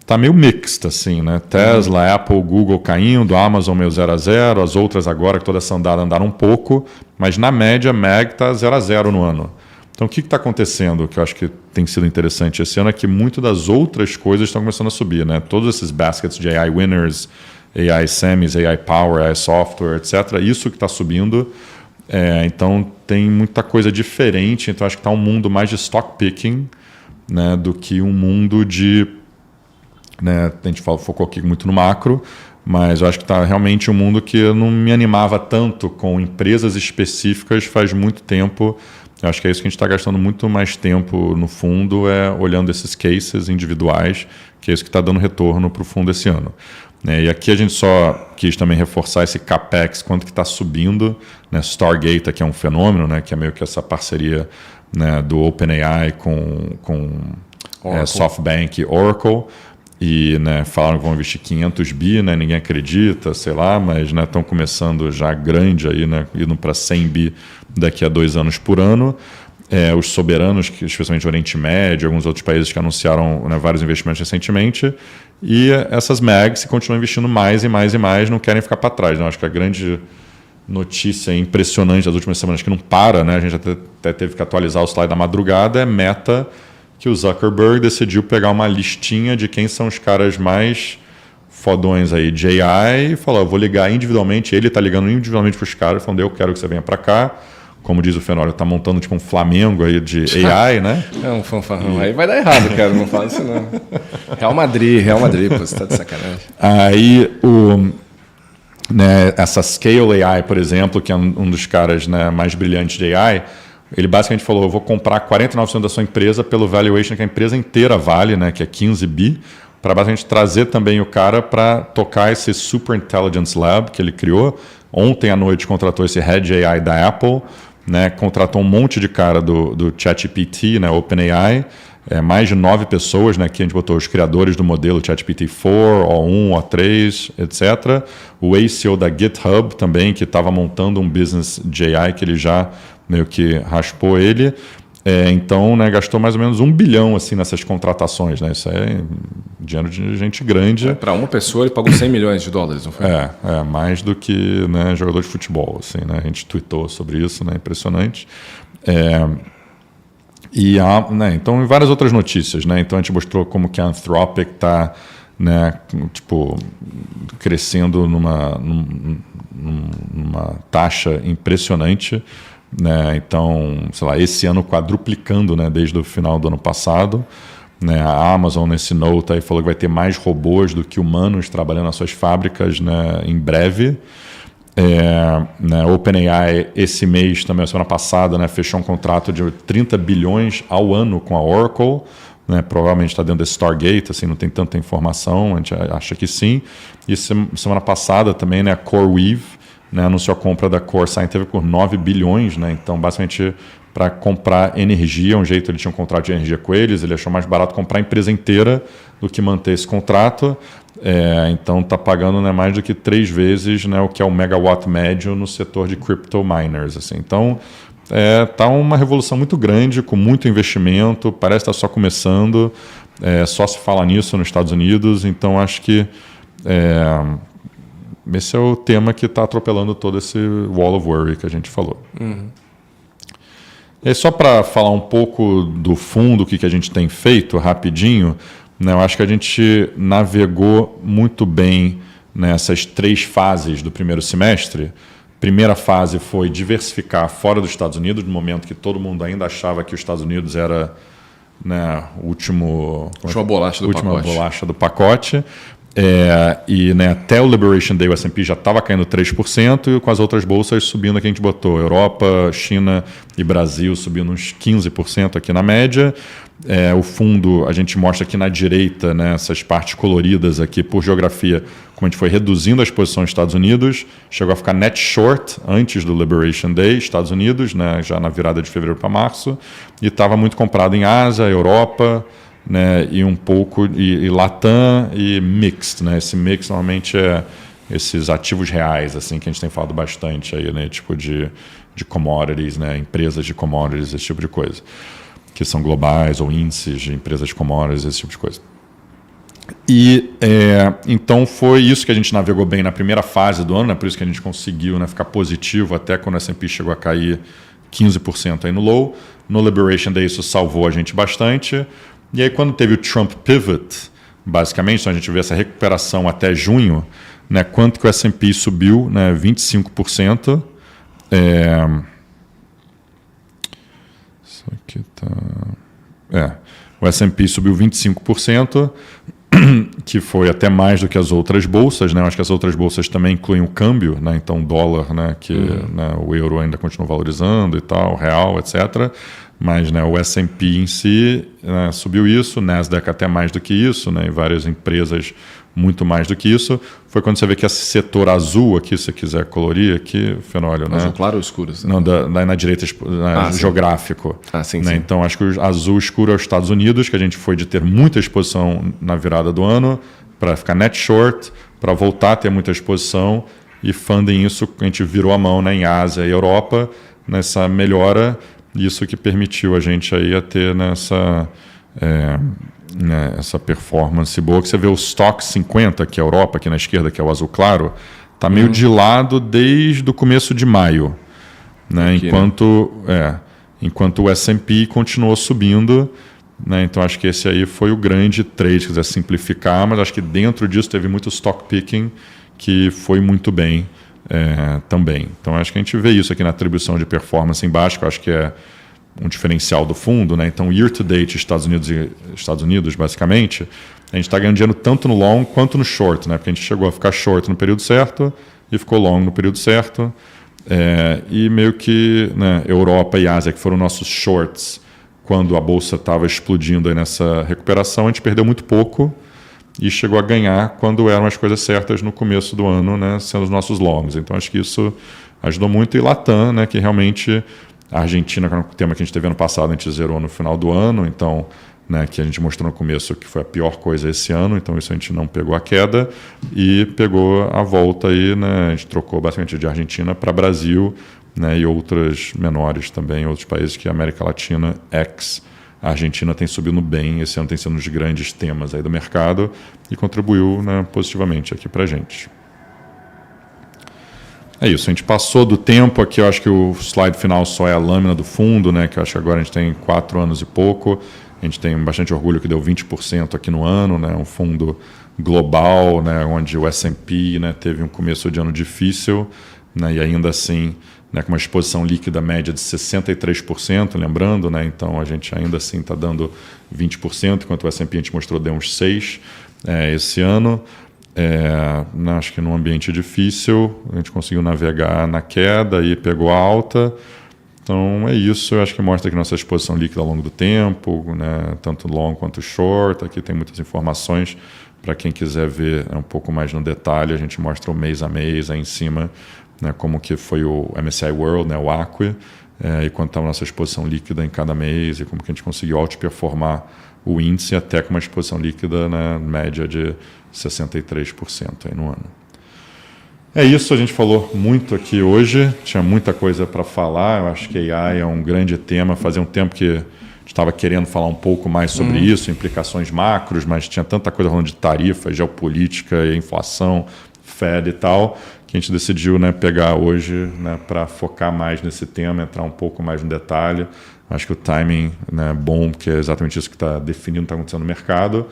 tá meio mixed, assim, né? Tesla, Apple, Google caindo, Amazon meio 0 a 0, as outras agora, que toda essa andada andaram um pouco, mas na média, MAG está 0 a 0 no ano. Então, o que está acontecendo, que eu acho que tem sido interessante esse ano, é que muitas das outras coisas estão começando a subir, né? Todos esses baskets de AI winners, AI semis, AI power, AI software, etc., isso que está subindo. Então, tem muita coisa diferente. Então, acho que está um mundo mais de stock picking, né, do que um mundo de... Né, a gente focou aqui muito no macro, mas eu acho que está realmente um mundo que eu não me animava tanto com empresas específicas faz muito tempo. Eu acho que é isso que a gente está gastando muito mais tempo no fundo, olhando esses cases individuais, que é isso que está dando retorno para o fundo esse ano. E aqui a gente só quis também reforçar esse CAPEX, quanto que está subindo. Né? Stargate aqui é um fenômeno, né? Que é meio que essa parceria, né, do OpenAI com SoftBank e Oracle. E, né, falaram que vão investir 500 bi, né, ninguém acredita, sei lá, mas estão, né, começando já grande, aí, né, indo para 100 bi daqui a 2 anos por ano. Os soberanos, que, especialmente o Oriente Médio, alguns outros países que anunciaram, né, vários investimentos recentemente, e essas MAGs continuam investindo mais e mais e mais, não querem ficar para trás. Né? Acho que a grande notícia impressionante das últimas semanas, que não para, né, a gente até teve que atualizar o slide da madrugada, é Meta, que o Zuckerberg decidiu pegar uma listinha de quem são os caras mais fodões aí de AI e falou, eu vou ligar individualmente, ele está ligando individualmente para os caras, falando, eu quero que você venha para cá. Como diz o Fenório, está montando tipo um Flamengo aí de AI, né?
É um fanfarrão. Aí vai dar errado, cara, não fala isso não. Real Madrid, pô, você está de sacanagem.
Aí, né, essa Scale AI, por exemplo, que é um dos caras, né, mais brilhantes de AI, ele basicamente falou, eu vou comprar 49% da sua empresa pelo valuation que a empresa inteira vale, né, que é 15 bi, para basicamente trazer também o cara para tocar esse Super Intelligence Lab que ele criou. Ontem à noite contratou esse Head AI da Apple, né, contratou um monte de cara do ChatGPT, né, OpenAI, mais de 9 pessoas, né, que a gente botou os criadores do modelo ChatGPT-4, O1, O3, etc. O ACO da GitHub também, que estava montando um business de AI que ele já meio que raspou ele. Então, né, gastou mais ou menos 1 bilhão assim, nessas contratações. Né? Isso é dinheiro de gente grande.
Para uma pessoa ele pagou 100 milhões de dólares, não foi?
Mais do que, né, jogador de futebol. Assim, né? A gente tweetou sobre isso, né? Impressionante. E né, então, e várias outras notícias. Né? Então, a gente mostrou como que a Anthropic está, né, tipo, crescendo numa taxa impressionante, né? Então, sei lá, esse ano quadruplicando, né, desde o final do ano passado. Né? A Amazon, nesse note, aí, falou que vai ter mais robôs do que humanos trabalhando nas suas fábricas, né, em breve. Né, OpenAI, esse mês, também, a semana passada, né, fechou um contrato de 30 bilhões ao ano com a Oracle. Né, provavelmente está dentro desse Stargate, assim, não tem tanta informação, a gente acha que sim. E semana passada também, né, a CoreWeave, né, anunciou a compra da Core Scientific por 9 bilhões. Né, então, basicamente, para comprar energia, um jeito, ele tinha um contrato de energia com eles, ele achou mais barato comprar a empresa inteira do que manter esse contrato. Então, está pagando, né, mais do que 3 vezes, né, o que é o megawatt médio no setor de crypto miners. Assim. Então, tá uma revolução muito grande, com muito investimento, parece estar só começando, só se fala nisso nos Estados Unidos, então acho que esse é o tema que está atropelando todo esse wall of worry que a gente falou.
Uhum.
E só para falar um pouco do fundo, o que a gente tem feito rapidinho, né, eu acho que a gente navegou muito bem nessas 3 fases do primeiro semestre. Primeira fase foi diversificar fora dos Estados Unidos, no momento que todo mundo ainda achava que os Estados Unidos era, né, última bolacha do pacote. E, né, até o Liberation Day o S&P já estava caindo 3%, e com as outras bolsas subindo, que a gente botou Europa, China e Brasil subindo uns 15% aqui na média. O fundo, a gente mostra aqui na direita, né, essas partes coloridas aqui por geografia, como a gente foi reduzindo a exposição aos Estados Unidos, chegou a ficar net short antes do Liberation Day, Estados Unidos, né, já na virada de fevereiro para março, e estava muito comprado em Ásia, Europa, né, e um pouco e Latam e mixed, né? Esse mix normalmente é esses ativos reais, assim, que a gente tem falado bastante aí, né, tipo de commodities, né, empresas de commodities, esse tipo de coisa, que são globais, ou índices de empresas de commodities, esse tipo de coisa. E então foi isso que a gente navegou bem na primeira fase do ano, né, por isso que a gente conseguiu, né, ficar positivo até quando o S&P chegou a cair 15% aí no low. No Liberation Day isso salvou a gente bastante. E aí, quando teve o Trump pivot, basicamente, então a gente vê essa recuperação até junho, né, quanto que o S&P subiu, né, 25%. Isso aqui tá... o S&P subiu 25%, que foi até mais do que as outras bolsas. Né? Eu acho que as outras bolsas também incluem o câmbio, né? Então o dólar, né, que né, o euro ainda continua valorizando e tal, o real, etc., mas, né, o S&P em si, né, subiu isso, Nasdaq até mais do que isso, né, e várias empresas muito mais do que isso. Foi quando você vê que esse setor azul aqui, se você quiser colorir aqui, Fenólio, né?
Azul claro ou escuro?
Não, na direita, geográfico.
Sim,
né?
sim.
Então, acho que o azul escuro é os Estados Unidos, que a gente foi de ter muita exposição na virada do ano, para ficar net short, para voltar a ter muita exposição, e funding isso, a gente virou a mão, né, em Ásia e Europa, nessa melhora. Isso que permitiu a gente aí a ter nessa essa performance boa, que você vê o Stock 50, que é a Europa, aqui na esquerda, que é o azul claro, está meio de lado desde o começo de maio. Né? Aqui, enquanto o S&P continuou subindo. Né? Então, acho que esse aí foi o grande trade, se quiser simplificar, mas acho que dentro disso teve muito stock picking, que foi muito bem. Também. Então, acho que a gente vê isso aqui na atribuição de performance embaixo, que eu acho que é um diferencial do fundo. Né? Então, year to date, Estados Unidos, basicamente, a gente está ganhando dinheiro tanto no long quanto no short, né? Porque a gente chegou a ficar short no período certo e ficou long no período certo. E meio que, né, Europa e Ásia, que foram nossos shorts, quando a bolsa estava explodindo aí nessa recuperação, a gente perdeu muito pouco e chegou a ganhar quando eram as coisas certas no começo do ano, né, sendo os nossos longs. Então, acho que isso ajudou muito. E Latam, né, que realmente a Argentina, que é um tema que a gente teve ano passado, a gente zerou no final do ano, então, né, que a gente mostrou no começo que foi a pior coisa esse ano, então isso a gente não pegou a queda e pegou a volta aí, né, a gente trocou basicamente de Argentina para Brasil, né, e outras menores também, outros países que a América Latina, a Argentina tem subindo bem, esse ano tem sido um dos grandes temas aí do mercado e contribuiu, né, positivamente aqui para a gente. É isso, a gente passou do tempo aqui, eu acho que o slide final só é a lâmina do fundo, né, que eu acho que agora a gente tem 4 anos e pouco. A gente tem bastante orgulho que deu 20% aqui no ano, né? Um fundo global, né? Onde o S&P, né, teve um começo de ano difícil, né? E ainda assim, né, com uma exposição líquida média de 63%, lembrando, né? Então a gente ainda assim está dando 20%, enquanto o S&P a gente mostrou deu uns 6% esse ano. Acho que num ambiente difícil, a gente conseguiu navegar na queda e pegou a alta. Então é isso, eu acho que mostra aqui nossa exposição líquida ao longo do tempo, né? Tanto long quanto short. Aqui tem muitas informações para quem quiser ver um pouco mais no detalhe. A gente mostra o mês a mês aí em cima, né, como que foi o MSCI World, né, o ACWI, e quanto está a nossa exposição líquida em cada mês e como que a gente conseguiu outperformar o índice até com uma exposição líquida, né, média de 63% aí no ano. É isso, a gente falou muito aqui hoje, tinha muita coisa para falar, eu acho que AI é um grande tema, fazia um tempo que a gente estava querendo falar um pouco mais sobre isso, implicações macros, mas tinha tanta coisa falando de tarifas, geopolítica, inflação, Fed e tal, que a gente decidiu, né, pegar hoje, né, para focar mais nesse tema, entrar um pouco mais no detalhe. Acho que o timing, né, é bom, porque é exatamente isso que está definindo o que está acontecendo no mercado.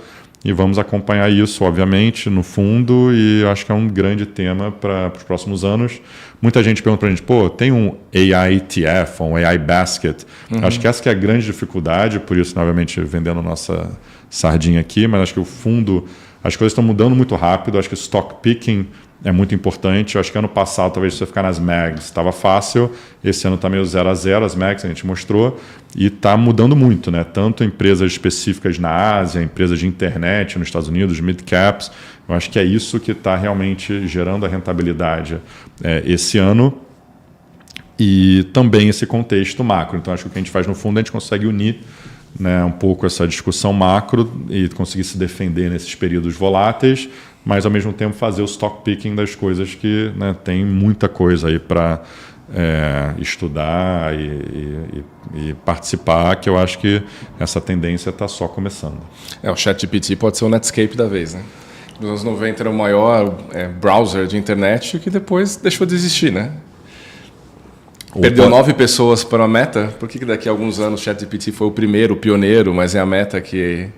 E vamos acompanhar isso, obviamente, no fundo, e acho que é um grande tema para os próximos anos. Muita gente pergunta para a gente, tem um AI ETF, um AI Basket. Acho que essa que é a grande dificuldade, por isso, novamente, vendendo nossa sardinha aqui, mas acho que o fundo, as coisas estão mudando muito rápido, acho que o stock picking é muito importante. Eu acho que ano passado, talvez você ficar nas MAGs estava fácil. Esse ano está meio 0 a 0 as MAGs, a gente mostrou. E está mudando muito, né? Tanto empresas específicas na Ásia, empresas de internet nos Estados Unidos, mid-caps. Eu acho que é isso que está realmente gerando a rentabilidade esse ano. E também esse contexto macro. Então, acho que o que a gente faz no fundo, a gente consegue unir, né, um pouco essa discussão macro e conseguir se defender nesses períodos voláteis, mas ao mesmo tempo fazer o stock picking das coisas que, né, tem muita coisa aí para estudar e participar, que eu acho que essa tendência está só começando.
O ChatGPT pode ser o Netscape da vez, né? Nos anos 90 era o maior browser de internet que depois deixou de existir, né? Perdeu 9 pessoas para a Meta. Por que daqui a alguns anos o ChatGPT foi o primeiro, o pioneiro, mas é a Meta que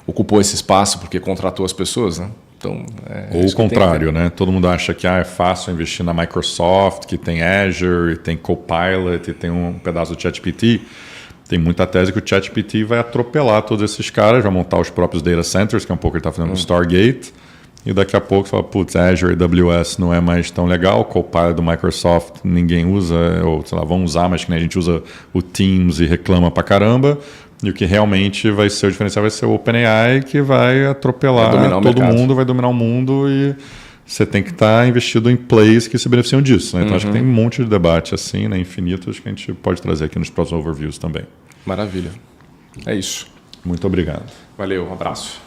ocupou esse espaço porque contratou as pessoas, né? Então,
ou o contrário, né? Todo mundo acha que é fácil investir na Microsoft, que tem Azure, tem Copilot, e tem um pedaço do ChatGPT. Tem muita tese que o ChatGPT vai atropelar todos esses caras, vai montar os próprios data centers, que é um pouco que ele está fazendo no Stargate. E daqui a pouco você fala, putz, Azure e AWS não é mais tão legal, Copilot do Microsoft ninguém usa, ou sei lá, vão usar, mas que nem a gente usa o Teams e reclama pra caramba. E o que realmente vai ser o diferencial vai ser o OpenAI, que vai atropelar todo mundo, vai dominar o mundo, e você tem que estar investido em plays que se beneficiam disso, né? Então acho que tem um monte de debate assim, né, infinitos, que a gente pode trazer aqui nos próximos overviews também.
Maravilha. É isso.
Muito obrigado.
Valeu, um abraço.